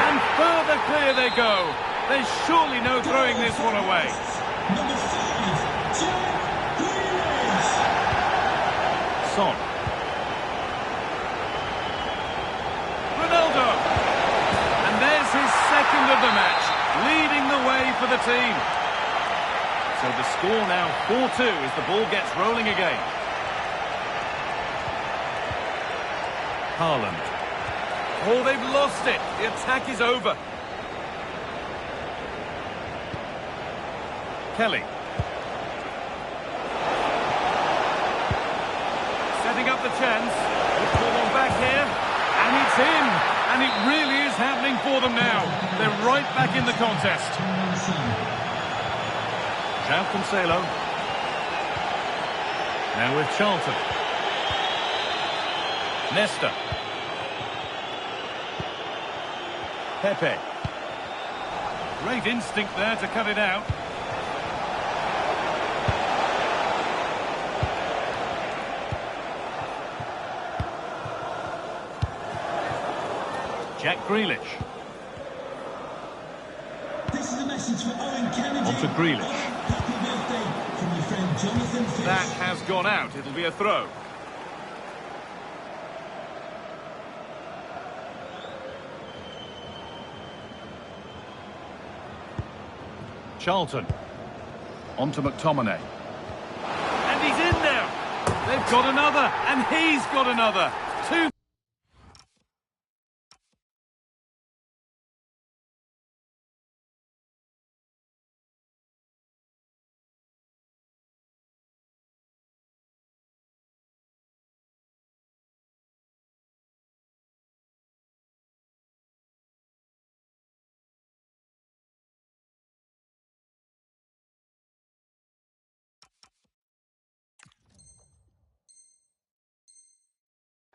And further clear they go. There's surely no throwing this one away. Number 5, Jack Grealish. Son. Ronaldo. And there's his second of the match, leading the way for the team. So the score now 4-2 as the ball gets rolling again. Haaland. Oh, they've lost it. The attack is over. Kelly. Setting up the chance. Let's pull one back here. And it's in. And it really is happening for them now. They're right back in the contest. João Cancelo. Now with Charlton. Nesta. Pepe. Great instinct there to cut it out. Jack Grealish. This is a message for Owen Kennedy. On to Grealish. Happy birthday from your friend Jonathan Fish. That has gone out. It'll be a throw. Charlton. On to McTominay. And he's in now. They've got another. And he's got another. Two.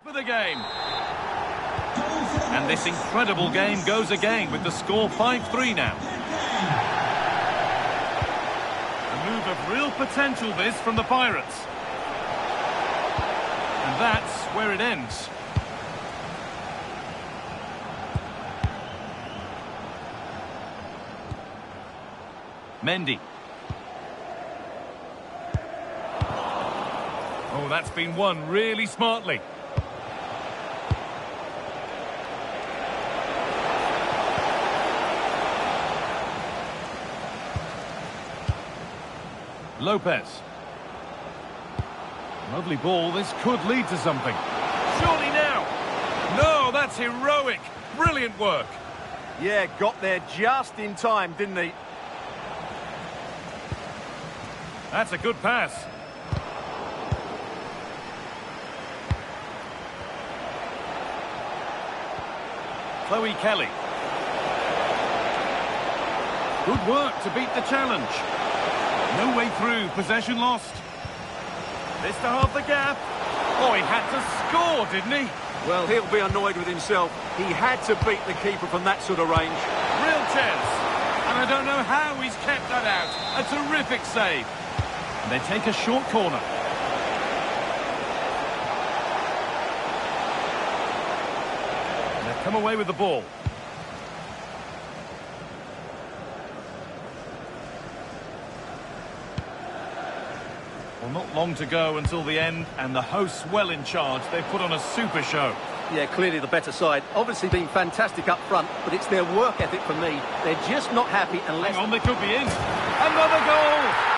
For the game. And this incredible game goes again with the score 5-3 now. A move of real potential this from the Pirates. And that's where it ends. Mendy. Oh, that's been won really smartly. Lopez. Lovely ball. This could lead to something. Surely now. No, that's heroic. Brilliant work. Yeah, got there just in time, didn't he? That's a good pass. Chloe Kelly. Good work to beat the challenge. No way through, possession lost. This to half the gap. Oh, he had to score, didn't he? Well, he'll be annoyed with himself. He had to beat the keeper from that sort of range. Real chance. And I don't know how he's kept that out. A terrific save. And they take a short corner. And they've come away with the ball. Well, not long to go until the end, and the hosts well in charge. They've put on a super show. Yeah, clearly the better side. Obviously been fantastic up front, but it's their work ethic for me. They're just not happy unless... Hang on, they could be in. Another goal!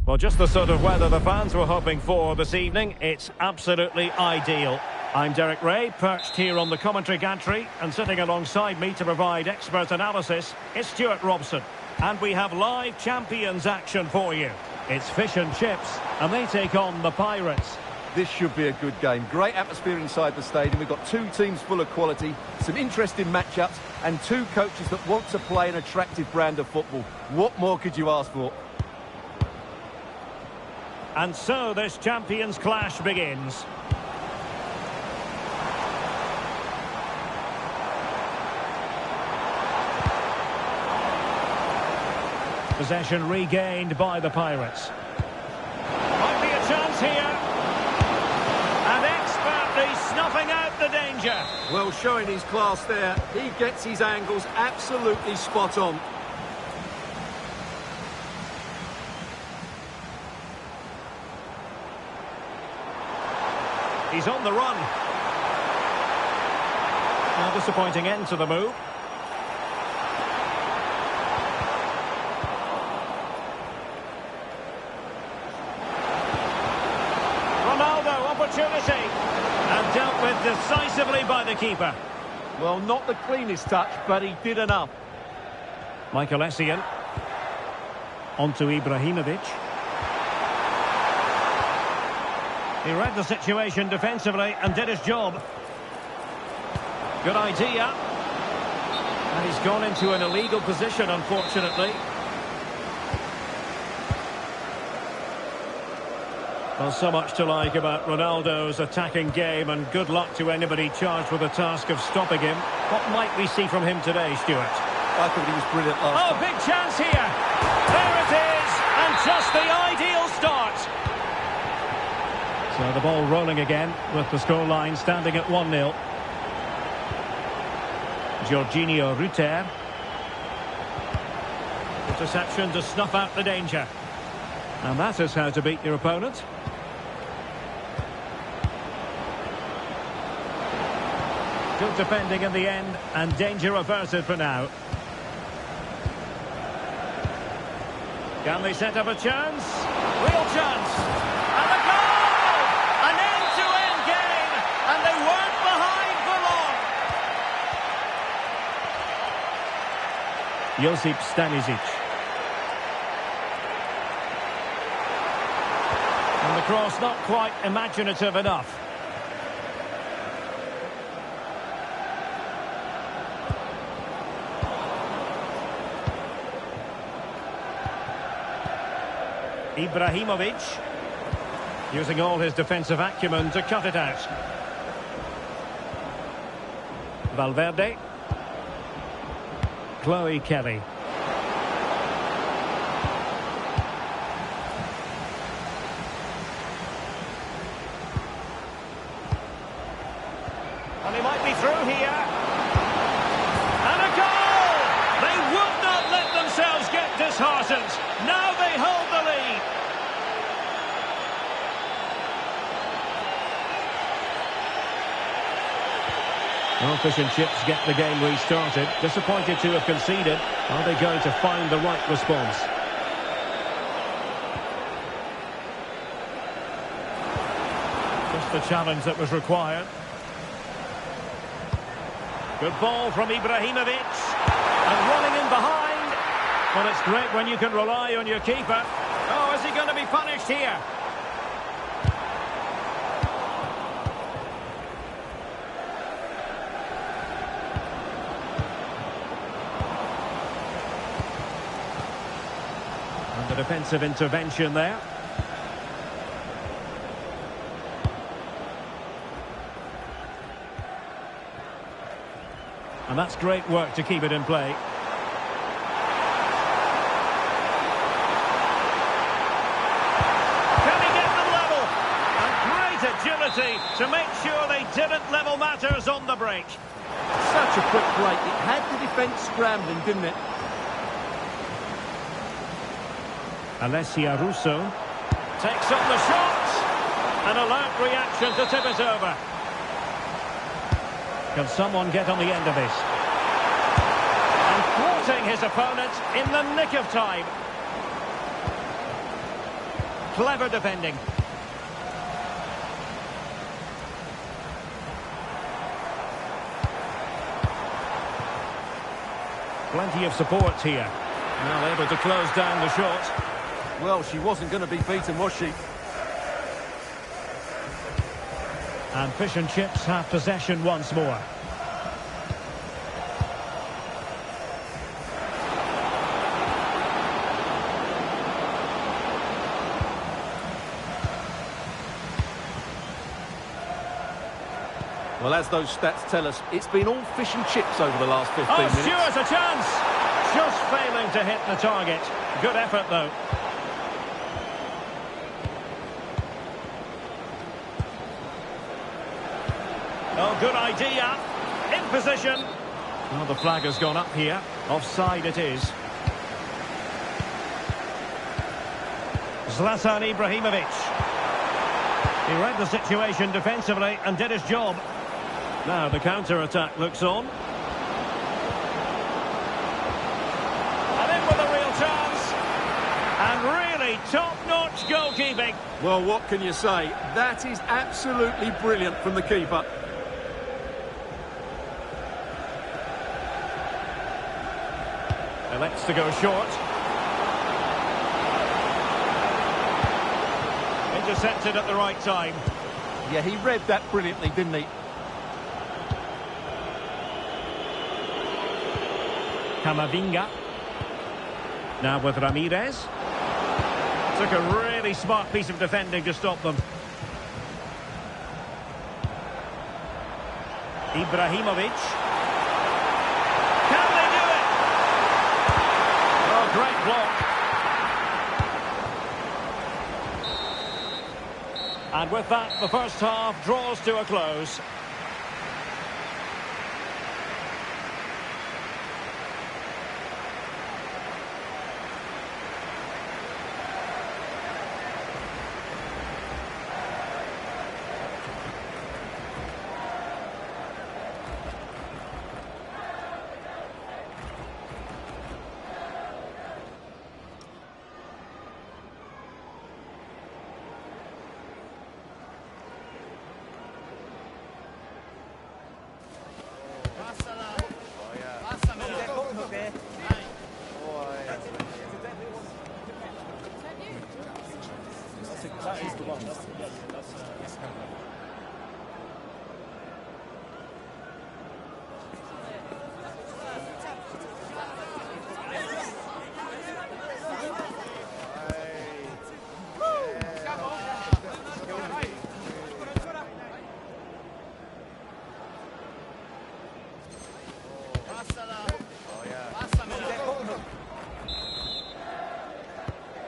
Well, just the sort of weather the fans were hoping for this evening. It's absolutely ideal. I'm Derek Ray, perched here on the commentary gantry, and sitting alongside me to provide expert analysis is Stuart Robson. And we have live champions action for you. It's fish and chips, and they take on the Pirates. This should be a good game. Great atmosphere inside the stadium. We've got two teams full of quality, some interesting matchups, and two coaches that want to play an attractive brand of football. What more could you ask for? And so this champions clash begins. Possession regained by the Pirates. Might be a chance here. And expertly snuffing out the danger. Well, showing his class there. He gets his angles absolutely spot on. He's on the run. Now, disappointing end to the move. Opportunity, and dealt with decisively by the keeper. Well, not the cleanest touch, but he did enough. Michael Essien. On to Ibrahimovic. He read the situation defensively and did his job. Good idea. And he's gone into an illegal position, unfortunately. Well, so much to like about Ronaldo's attacking game, and good luck to anybody charged with the task of stopping him. What might we see from him today, Stuart? I thought he was brilliant last time. Big chance here. There it is, and just the ideal start. So the ball rolling again, with the scoreline standing at 1-0. Jorginho Rutter. Interception to snuff out the danger. And that is how to beat your opponent. Good defending in the end, and danger averted for now. Can they set up a chance? Real chance! And a goal! An end-to-end game, and they weren't behind for long. Josip Stanisic. And the cross not quite imaginative enough. Ibrahimovic, using all his defensive acumen to cut it out. Valverde. Chloe Kelly. And he might be through here. And a goal! They would not let themselves get disheartened. Now they hold the lead. Well, fish and chips get the game restarted. Disappointed to have conceded. Are they going to find the right response? Just the challenge that was required. Good ball from Ibrahimovic. And running in behind. Well, it's great when you can rely on your keeper. Oh, is he going to be punished here? And the defensive intervention there. And that's great work to keep it in play. Can he get them level? And great agility to make sure they didn't level matters on the break. Such a quick break. It had the defence scrambling, didn't it? Alessia Russo takes up the shot. An alert reaction to tip it over. Can someone get on the end of this? And thwarting his opponent in the nick of time. Clever defending. Plenty of support here. Now able to close down the shot. Well, she wasn't going to be beaten, was she? And fish and chips have possession once more. Well, as those stats tell us, it's been all fish and chips over the last 15 Oh, minutes. Stewart's a chance! Just failing to hit the target. Good effort, though. Oh, good idea. In position. Well, the flag has gone up here. Offside it is. Zlatan Ibrahimovic. He read the situation defensively and did his job. Now the counter-attack looks on. And in with a real chance. And really top-notch goalkeeping. Well, what can you say? That is absolutely brilliant from the keeper. Elects to go short. Intercepted at the right time. Yeah, he read that brilliantly, didn't he? Camavinga. Now with Ramirez. Took a really smart piece of defending to stop them. Ibrahimovic. Can they do it? Oh, great block. And with that, the first half draws to a close.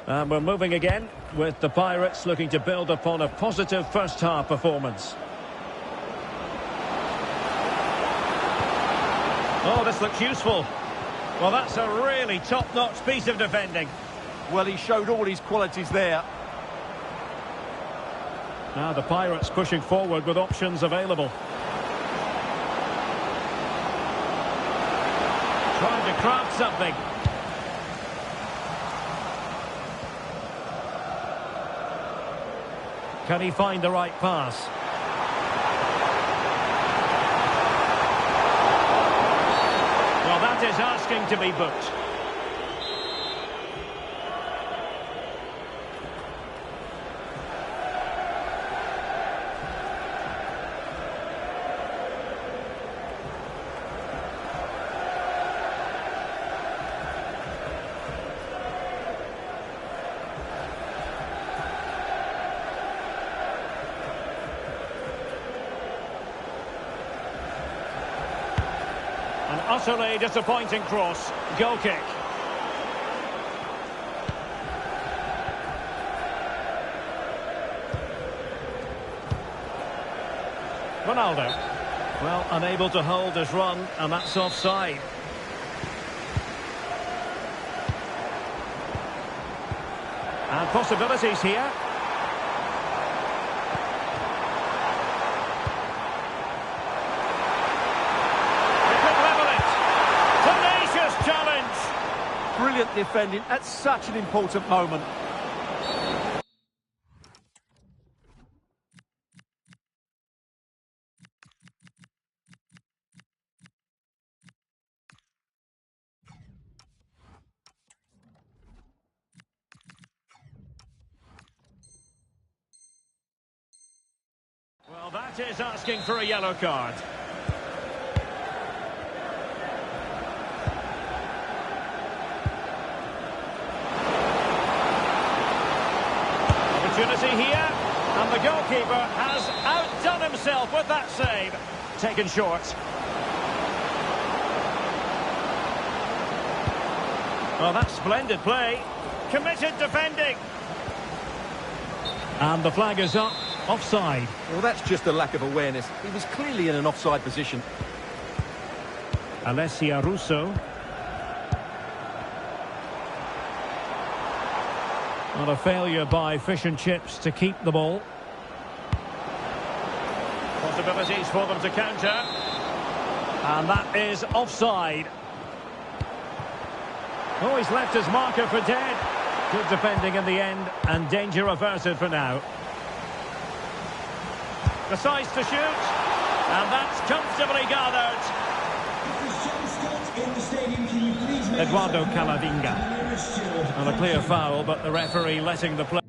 And we're moving again with the Pirates looking to build upon a positive first half performance. Oh, this looks useful. Well, that's a really top-notch piece of defending. Well, he showed all his qualities there. Now the Pirates pushing forward with options available. Trying to craft something. Can he find the right pass? Well, that is asking to be booked. An utterly disappointing cross. Goal kick. Ronaldo. Well, unable to hold his run, and that's offside. And possibilities here. Brilliant defending at such an important moment. Well, that is asking for a yellow card. Opportunity here, and the goalkeeper has outdone himself with that save. taken short. Well, that's splendid play. Committed defending. And the flag is up. Offside. Well, that's just a lack of awareness. He was clearly in an offside position. Alessia Russo. Not a failure by Fish and Chips to keep the ball. Possibilities for them to counter. And that is offside. Oh, he's left his marker for dead. Good defending in the end, and danger averted for now. Decides to shoot, and that's comfortably gathered. Eduardo Camavinga. And a clear foul, but the referee letting the play.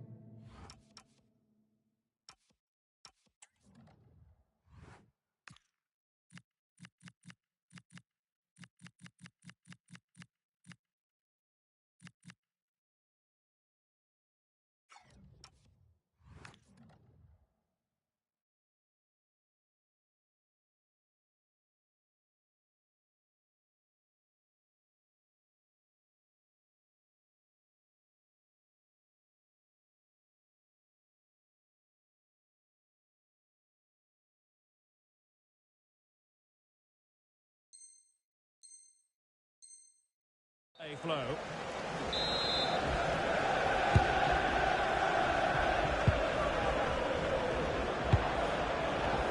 Flow.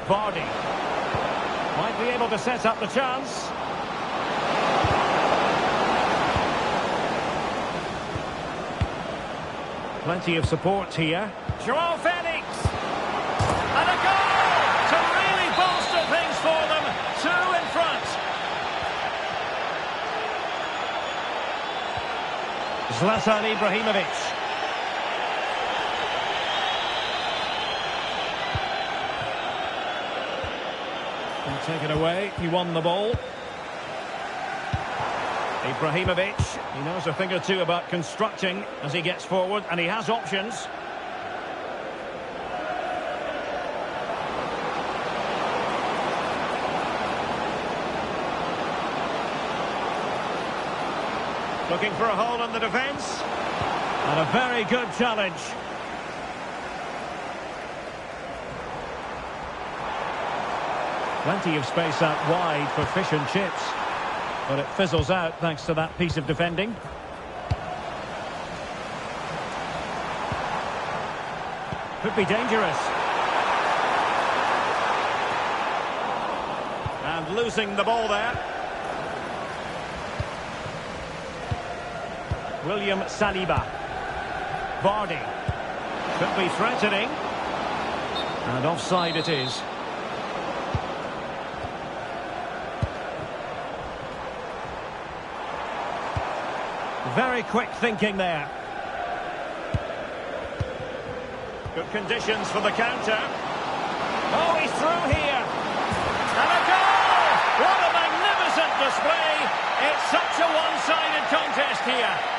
Vardy might be able to set up the chance. Plenty of support here. Joao Felix, and a goal to really bolster things for them. Two in front. Zlatan Ibrahimovic. And taken away. He won the ball. Ibrahimovic. He knows a thing or two about constructing as he gets forward, and he has options. Looking for a hole in the defence. And a very good challenge. Plenty of space out wide for Fish and Chips. But it fizzles out thanks to that piece of defending. Could be dangerous. And losing the ball there. William Saliba. Vardy. Could be threatening. And offside it is. Very quick thinking there. Good conditions for the counter. Oh, he's through here. And a goal! What a magnificent display. It's such a one-sided contest here.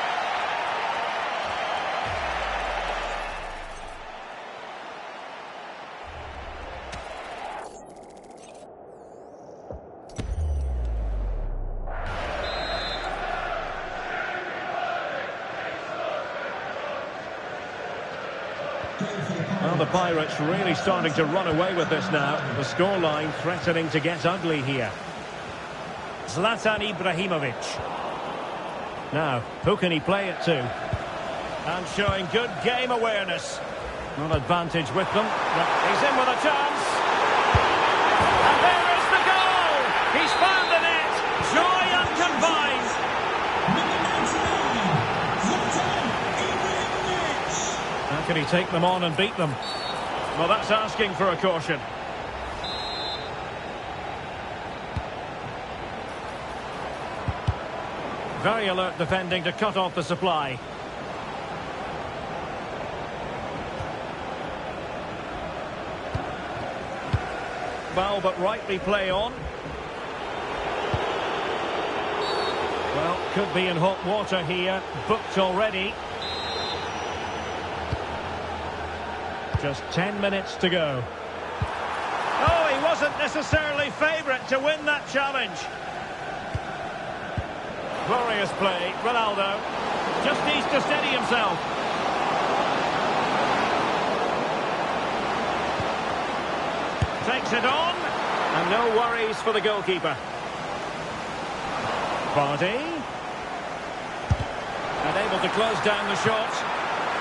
Well, the Pirates really starting to run away with this now. The scoreline threatening to get ugly here. Zlatan Ibrahimovic. Now, who can he play it to? And showing good game awareness. Not advantage with them, but he's in with a chance. And there is the goal! He's found the net! Joy unconfined! How can he take them on and beat them? Well, that's asking for a caution. Very alert defending to cut off the supply. Well, but rightly play on. Well, could be in hot water here. Booked already. Just 10 minutes to go. Oh, he wasn't necessarily favourite to win that challenge. Glorious play, Ronaldo. Just needs to steady himself. Takes it on. And no worries for the goalkeeper. Vardy. And able to close down the shot.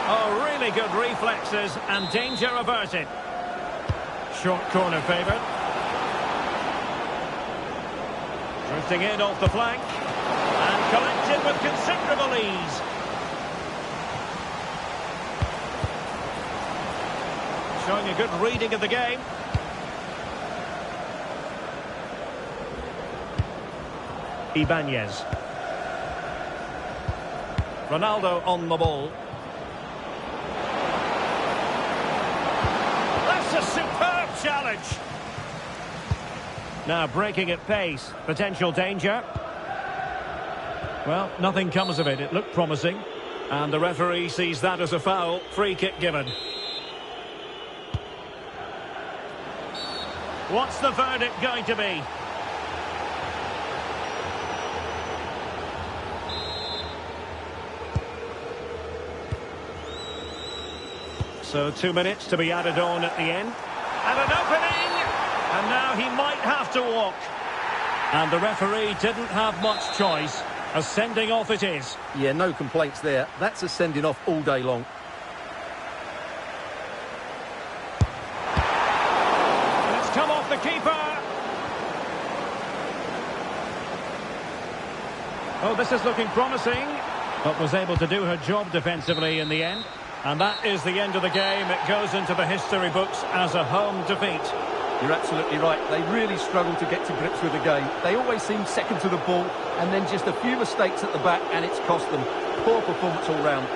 Oh, really good reflexes and danger averted. Short corner favoured. Drifting in off the flank. And collected with considerable ease. Showing a good reading of the game. Ibanez. Ronaldo on the ball. That's a superb challenge. Now breaking at pace. Potential danger. Well, nothing comes of it. It looked promising. And the referee sees that as a foul. Free kick given. What's the verdict going to be? So 2 minutes to be added on at the end. And an opening! And now he might have to walk. And the referee didn't have much choice. A sending off it is. Yeah, no complaints there. That's a sending off all day long. And it's come off the keeper. Oh, this is looking promising. But was able to do her job defensively in the end. And that is the end of the game. It goes into the history books as a home defeat. You're absolutely right. They really struggle to get to grips with the game. They always seem second to the ball, and then just a few mistakes at the back, and it's cost them. Poor performance all round.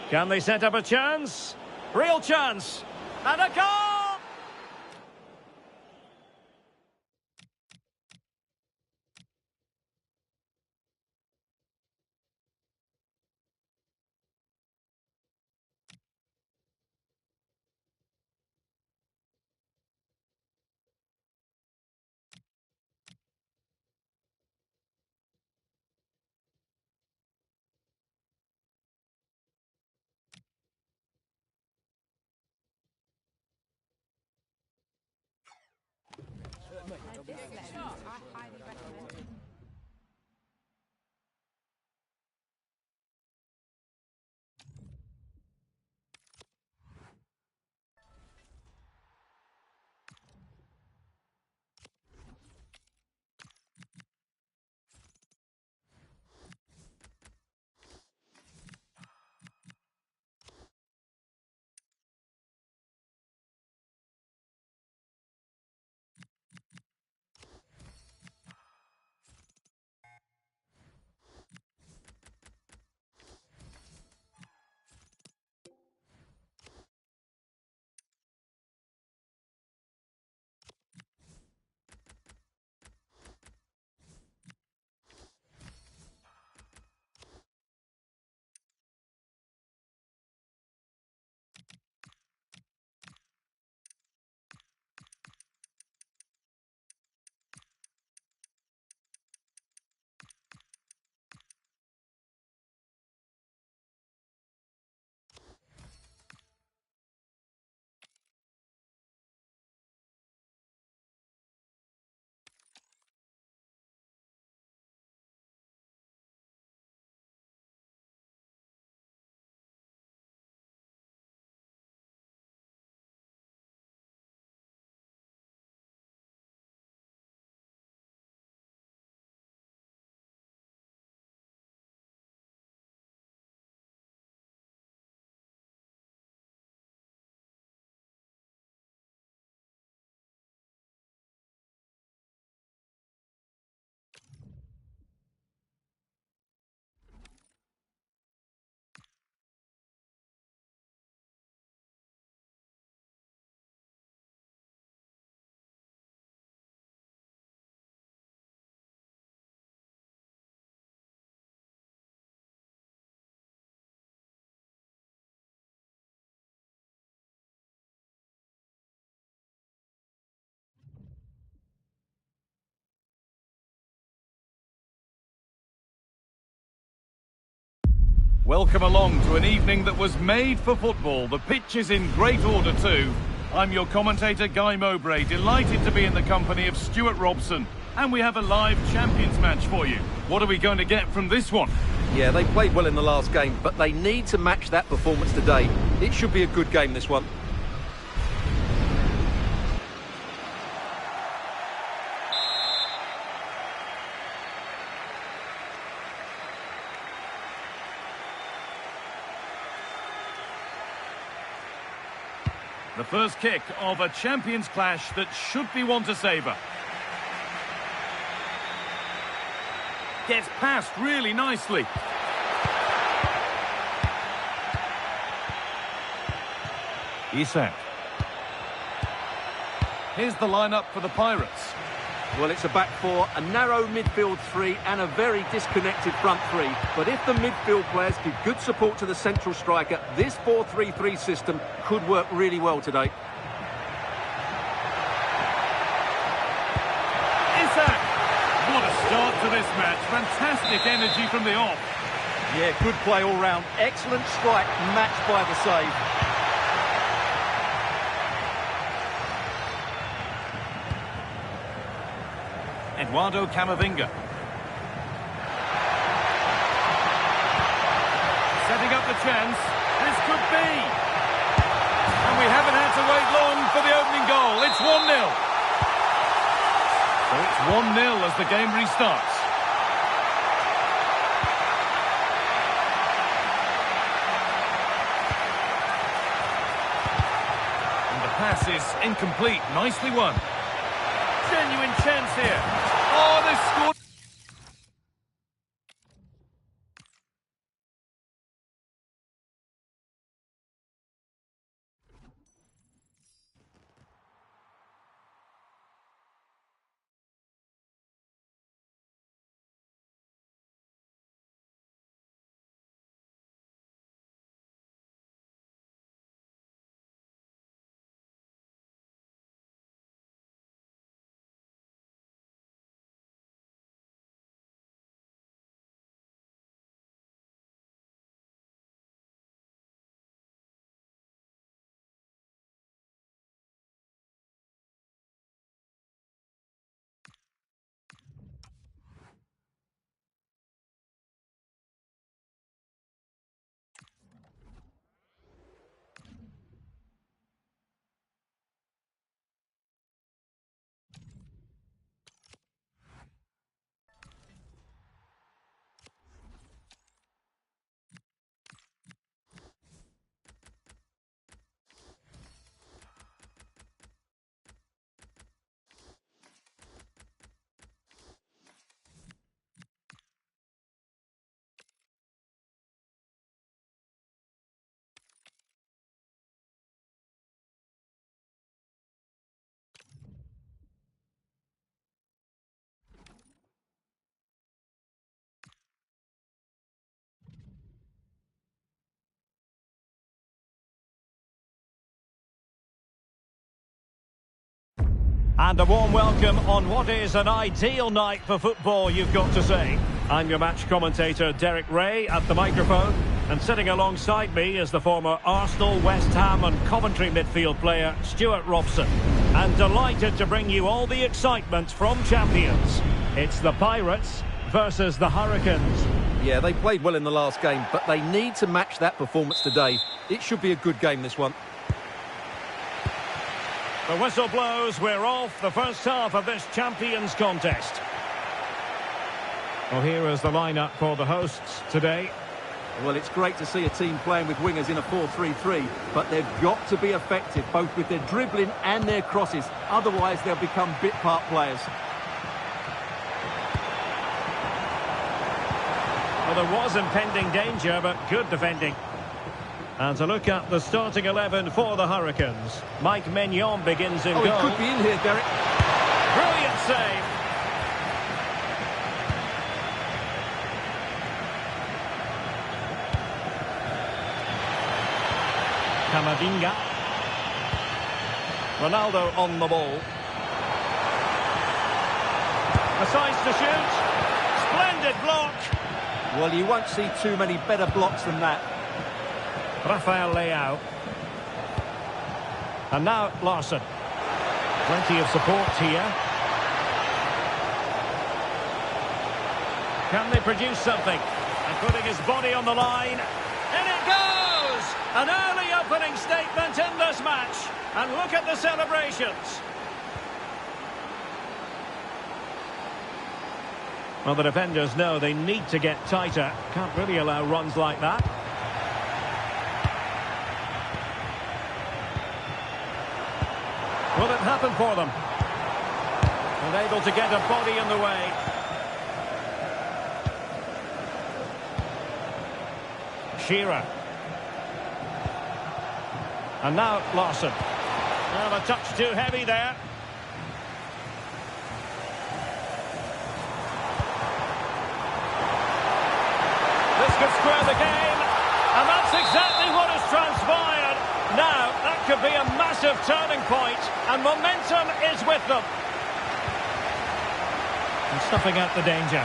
Can they set up a chance? Real chance. And a goal! Welcome along to an evening that was made for football. The pitch is in great order too. I'm your commentator, Guy Mowbray, delighted to be in the company of Stuart Robson. And we have a live Champions match for you. What are we going to get from this one? Yeah, they played well in the last game, but they need to match that performance today. It should be a good game, this one. The first kick of a Champions clash that should be one to savour. Gets past really nicely. Isak. Here's the lineup for the Pirates. Well, it's a back four, a narrow midfield three and a very disconnected front three. But if the midfield players give good support to the central striker, this 4-3-3 system could work really well today. Isak! What a start to this match. Fantastic energy from the off. Yeah, good play all round. Excellent strike, matched by the save. Eduardo Camavinga. Setting up the chance. This could be. And we haven't had to wait long for the opening goal. It's 1-0. So it's 1-0 as the game restarts. And the pass is incomplete. Nicely won. Genuine chance here. Oh, they scored. And a warm welcome on what is an ideal night for football, you've got to say. I'm your match commentator, Derek Ray, at the microphone. And sitting alongside me is the former Arsenal, West Ham and Coventry midfield player, Stuart Robson. And delighted to bring you all the excitement from champions. It's the Pirates versus the Hurricanes. Yeah, they played well in the last game, but they need to match that performance today. It should be a good game, this one. The whistle blows, we're off the first half of this Champions contest. Well, here is the lineup for the hosts today. Well, it's great to see a team playing with wingers in a 4-3-3, but they've got to be effective, both with their dribbling and their crosses. Otherwise, they'll become bit-part players. Well, there was impending danger, but good defending. And to look at the starting 11 for the Hurricanes. Mike Maignan begins in goal. He could be in here, Derek. Brilliant save. Camavinga. Ronaldo on the ball. Decides to shoot. Splendid block. Well, you won't see too many better blocks than that. Rafael Leao. And now Larson. Plenty of support here. Can they produce something? And putting his body on the line. In it goes! An early opening statement in this match. And look at the celebrations. Well, the defenders know they need to get tighter. Can't really allow runs like that. Will it happen for them? And able to get a body in the way. Shearer. And now Larson. Well, a touch too heavy there. This could square the game. And that's exactly what has transpired. Now, that could be a massive turning point, and momentum is with them. And snuffing out the danger.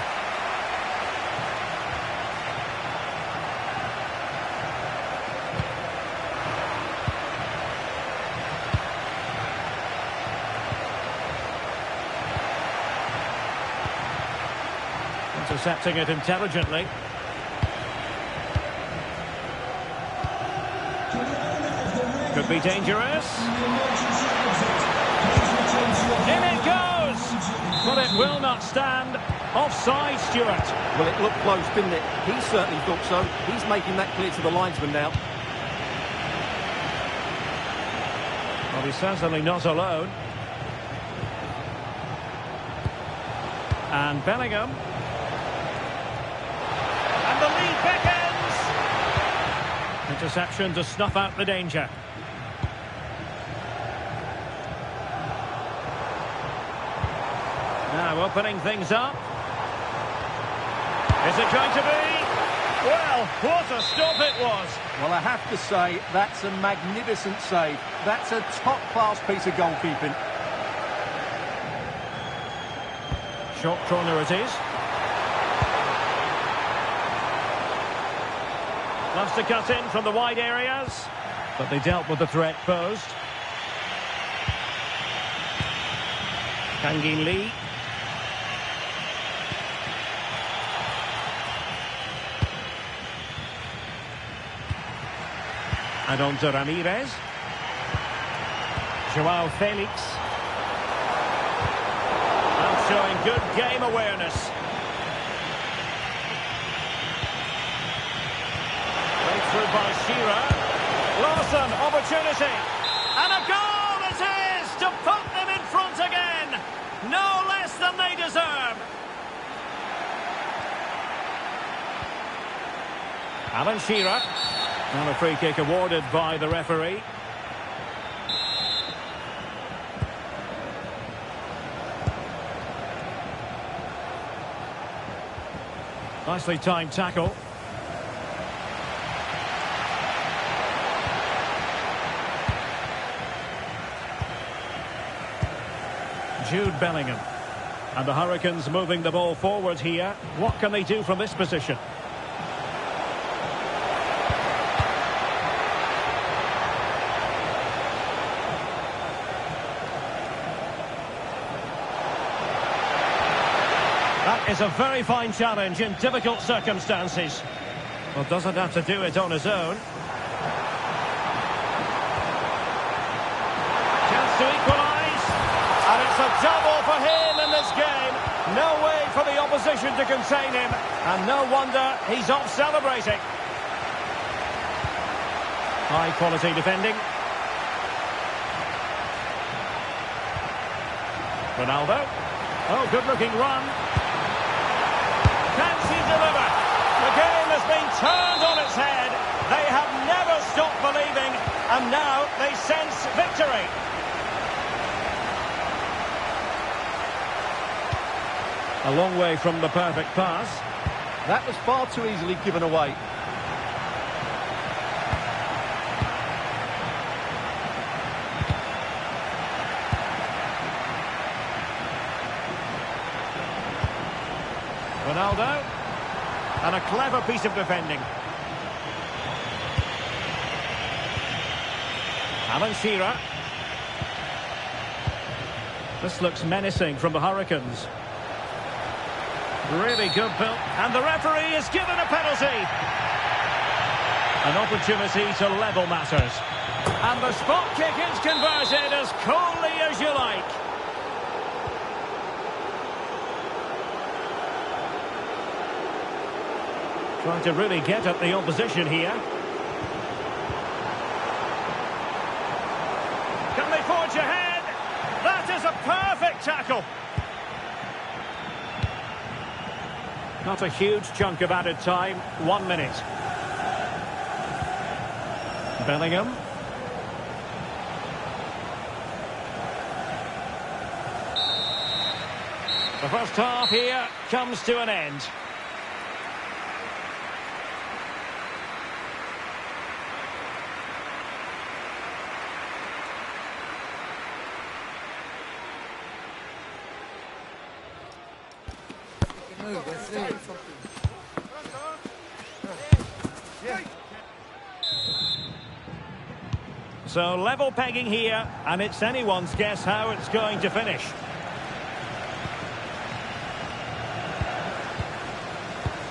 Intercepting it intelligently. Could be dangerous. In it goes! But it will not stand. Offside, Stewart. Well, it looked close, didn't it? He certainly thought so. He's making that clear to the linesman now. Well, he's certainly not alone. And Bellingham. And the lead beckons! Interception to snuff out the danger. Now opening things up. Is it going to be? Well, what a stop it was. Well, I have to say, that's a magnificent save. That's a top-class piece of goalkeeping. Short corner it is. Loves to cut in from the wide areas, but they dealt with the threat posed. Kangin Lee. And on to Ramirez. Joao Felix. And showing good game awareness. Played through by Shearer. Larson, opportunity. And a goal it is to put them in front again. No less than they deserve. Alan Shearer. And a free kick awarded by the referee. Nicely timed tackle. Jude Bellingham. And the Hurricanes moving the ball forward here. What can they do from this position? That is a very fine challenge in difficult circumstances. Well, doesn't have to do it on his own. Chance to equalise. And it's a double for him in this game. No way for the opposition to contain him. And no wonder he's off celebrating. High quality defending. Ronaldo. Oh, good looking run. Can she deliver? The game has been turned on its head. They have never stopped believing, and now they sense victory. A long way from the perfect pass. That was far too easily given away. Ronaldo. And a clever piece of defending. Alan Shearer. This looks menacing from the Hurricanes. Really good build. And the referee is given a penalty. An opportunity to level matters. And the spot kick is converted as coolly as you like. Trying to really get at the opposition here. Can they forge ahead? That is a perfect tackle. Not a huge chunk of added time. 1 minute. Bellingham. The first half here comes to an end. So level pegging here, and it's anyone's guess how it's going to finish.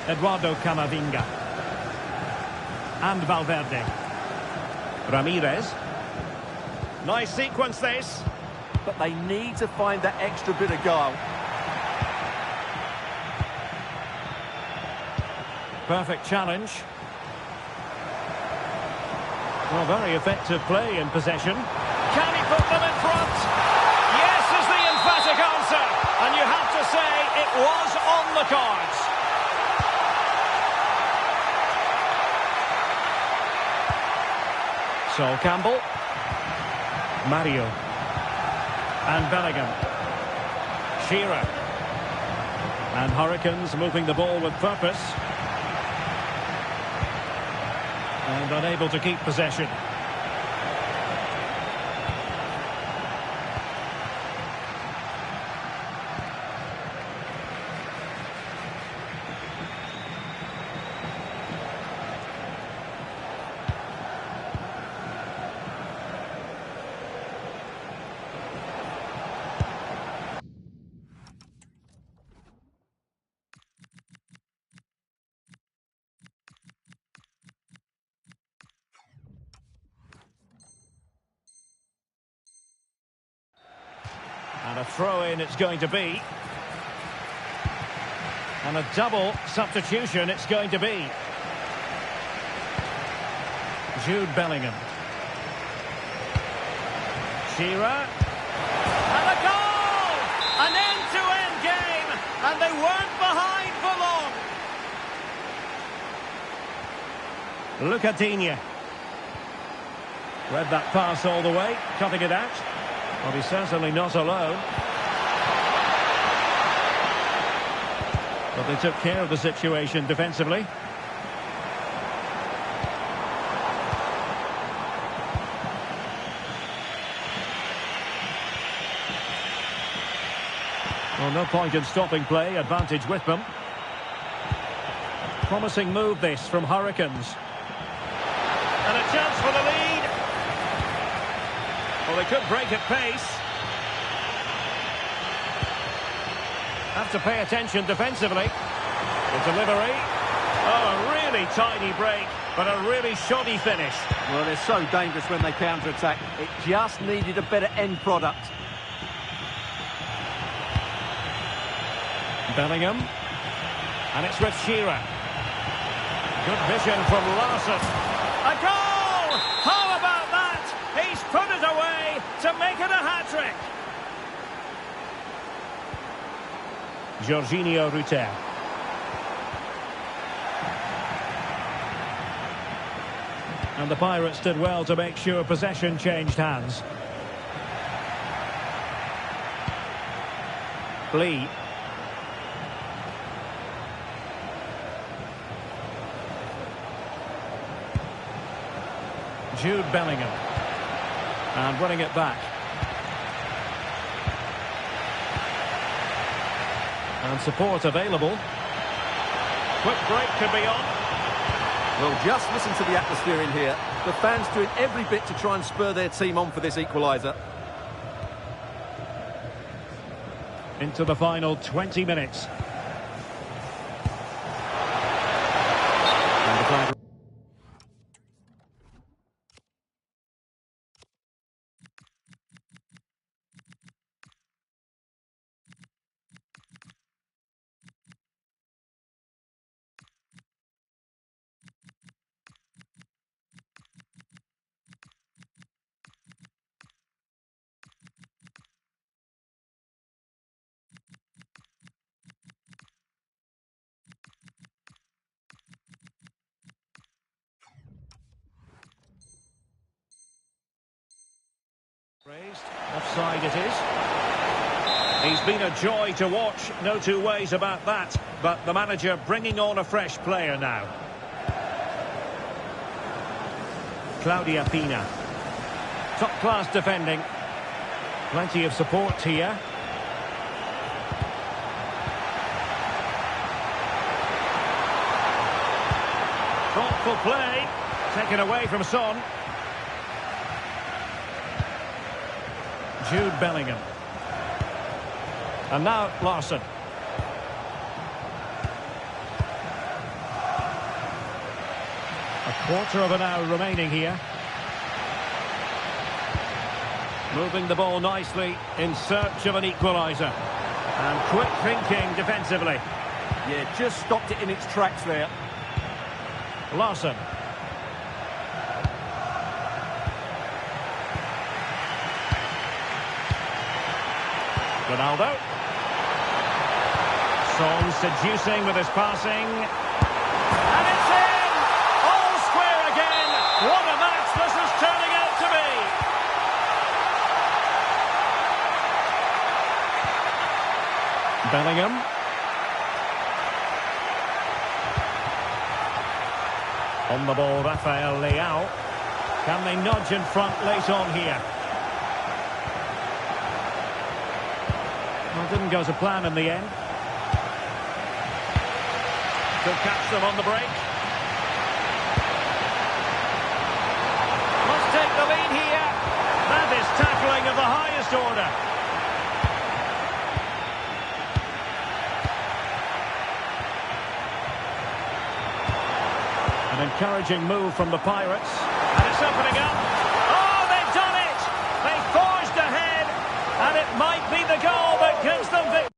Eduardo Camavinga. And Valverde. Ramirez. Nice sequence this. But they need to find that extra bit of guile. Perfect challenge. Well, very effective play in possession. Can he put them in front? Yes is the emphatic answer. And you have to say it was on the cards. Sol Campbell. Mario. And Bellingham. Shearer. And Hurricanes moving the ball with purpose. And unable to keep possession. And a throw-in it's going to be. And a double substitution it's going to be. Jude Bellingham. Shearer. And a goal! An end-to-end game! And they weren't behind for long. Lucadinha. Read that pass all the way, cutting it out. Well, he's certainly not alone. But they took care of the situation defensively. Well, no point in stopping play. Advantage with them. Promising move this from Hurricanes. And a chance for the lead. Well, they could break at pace. Have to pay attention defensively. The delivery. Oh, a really tidy break, but a really shoddy finish. Well, they're so dangerous when they counter-attack. It just needed a better end product. Bellingham. And it's with Shearer. Good vision from Larson. A goal! How about that? He's put it away to make it a hat-trick. Jorginho Rutter. And the Pirates did well to make sure possession changed hands. Lee. Jude Bellingham. And winning it back. And support available. Quick break could be on. Well, just listen to the atmosphere in here. The fans doing every bit to try and spur their team on for this equaliser. Into the final 20 minutes. And the flag. Raised. Offside it is. He's been a joy to watch, no two ways about that. But the manager bringing on a fresh player now. Claudia Pina. Top-class defending. Plenty of support here. Thoughtful play. Taken away from Son. Jude Bellingham. And now Larson. A quarter of an hour remaining here. Moving the ball nicely in search of an equaliser. And quick thinking defensively. Yeah, just stopped it in its tracks there. Larson. Ronaldo. Son seducing with his passing. And it's in! All square again! What a match this is turning out to be! Bellingham. On the ball, Rafael Leao. Can they nudge in front late on here? Well, didn't go to plan in the end. Could catch them on the break. Must take the lead here. That is tackling of the highest order. An encouraging move from the Pirates. And it's opening up. Oh, they've done it! They forged ahead. And it might be the goal that gives them victory.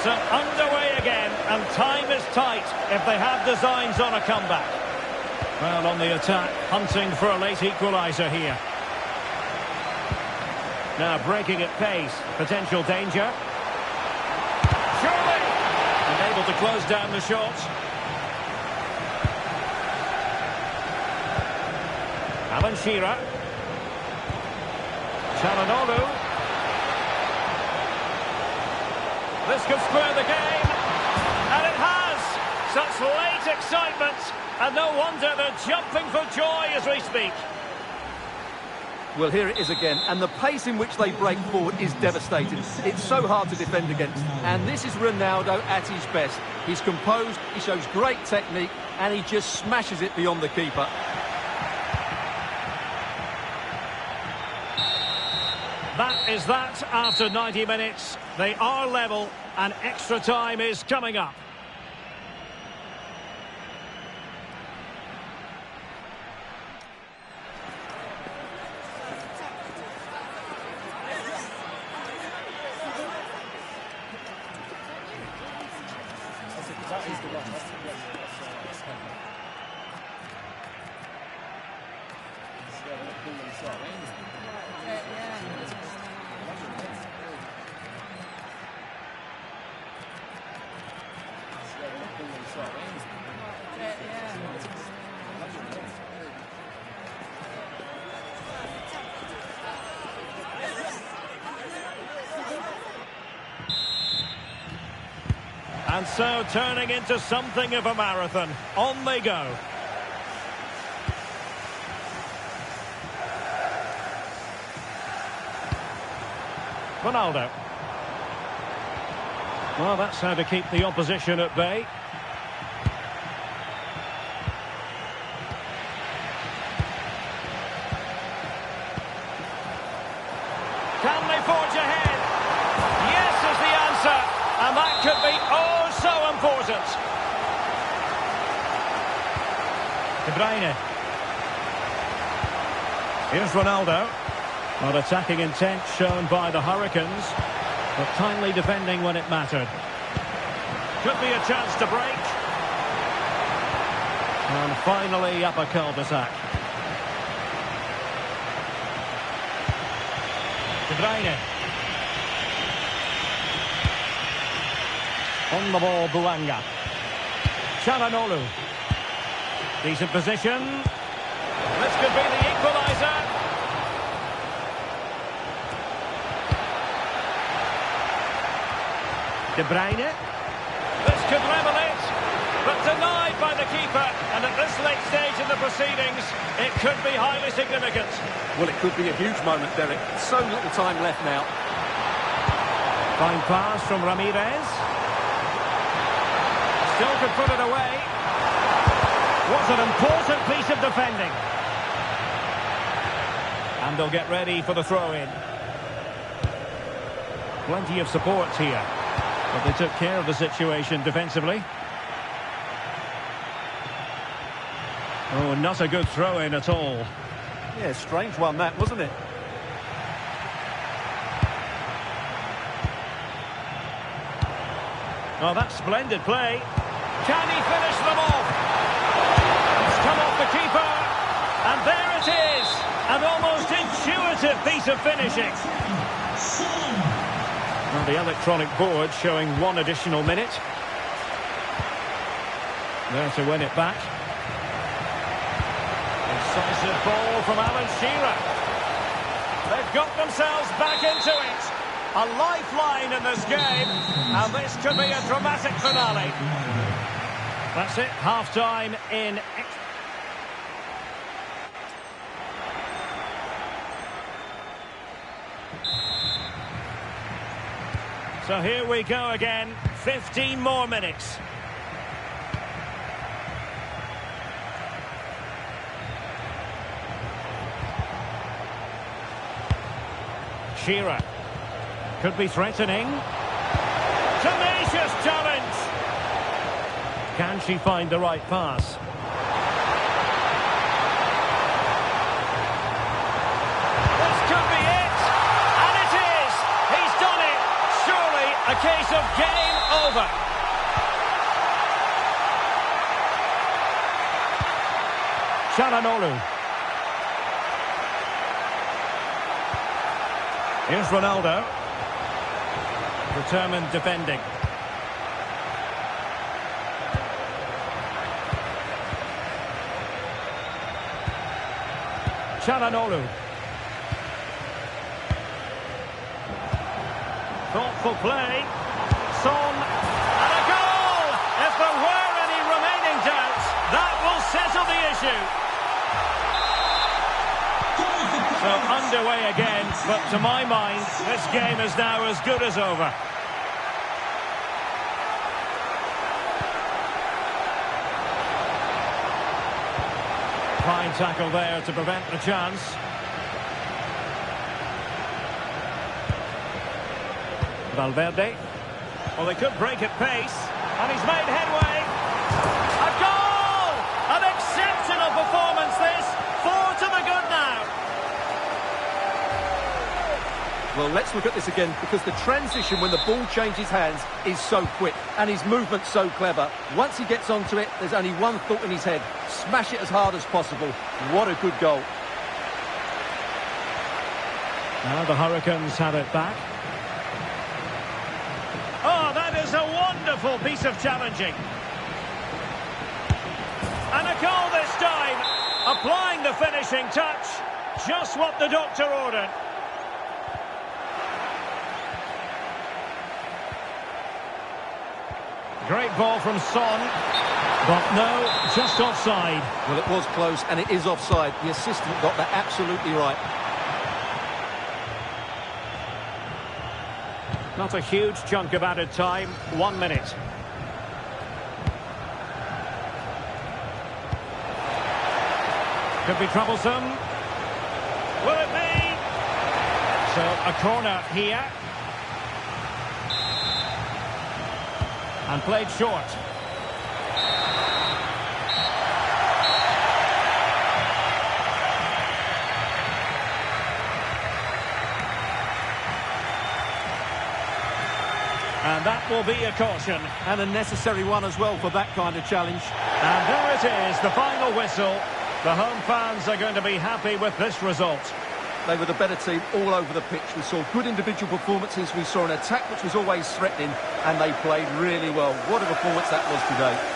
So underway again, and time is tight if they have designs on a comeback. Well, on the attack, hunting for a late equaliser here. Now breaking at pace, potential danger. Surely! And able to close down the shot. Alan Shearer. Çalhanoğlu. This could square the game. And it has. Such late excitement. And no wonder they're jumping for joy as we speak. Well, here it is again, and the pace in which they break forward is devastating. It's so hard to defend against, and this is Ronaldo at his best. He's composed, he shows great technique, and he just smashes it beyond the keeper. That is that after 90 minutes. They are level, and extra time is coming up. And so turning into something of a marathon. On they go. Ronaldo. Well, that's how to keep the opposition at bay. Can they forge ahead? Yes is the answer. And that could be oh so important. De Bruyne. Here's Ronaldo. Well, attacking intent shown by the Hurricanes, but timely defending when it mattered. Could be a chance to break. And finally up a cul-de-sac. De Bruyne. On the ball, Buanga. Çalhanoğlu. Decent position. This could be the equaliser. De Bruyne. This could level it, but denied by the keeper. And at this late stage in the proceedings, it could be highly significant. Well, it could be a huge moment, Derek. So little time left now. Fine pass from Ramirez. Still could put it away. Was an important piece of defending. And they'll get ready for the throw-in. Plenty of support here. But they took care of the situation defensively. Oh, not a good throw-in at all. Yeah, strange one that, wasn't it? Oh, that's splendid play. Can he finish them off? It's come off the keeper. And there it is. An almost intuitive piece of finishing. Well, the electronic board showing 1 additional minute. There to win it back. Decisive ball from Alan Shearer. They've got themselves back into it. A lifeline in this game. And this could be a dramatic finale. That's it. Half-time in... So here we go again. 15 more minutes. Shearer. Could be threatening. Tenacious challenge. Can she find the right pass? This could be it. And it is. He's done it. Surely a case of game over. Çalhanoğlu. Here's Ronaldo. Determined defending. Çalhanoğlu. Thoughtful play. Son. And a goal! If there were any remaining doubts, that will settle the issue. So underway again, but to my mind, this game is now as good as over. Fine tackle there to prevent the chance. Valverde. Well, they could break at pace, and he's made headway. A goal! An exceptional performance this. 4 to the good now. Well, let's look at this again, because the transition when the ball changes hands is so quick, and his movement's so clever. Once he gets onto it, there's only one thought in his head. Smash it as hard as possible. What a good goal. Now the Hurricanes have it back. Oh, that is a wonderful piece of challenging. And a goal this time. Applying the finishing touch. Just what the doctor ordered. Great ball from Son. But no, just offside. Well, it was close, and it is offside. The assistant got that absolutely right. Not a huge chunk of added time. 1 minute. Could be troublesome. Will it be? So a corner here. And played short. And that will be a caution. And a necessary one as well for that kind of challenge. And there it is, the final whistle. The home fans are going to be happy with this result. They were the better team all over the pitch. We saw good individual performances. We saw an attack which was always threatening, and they played really well. What a performance that was today.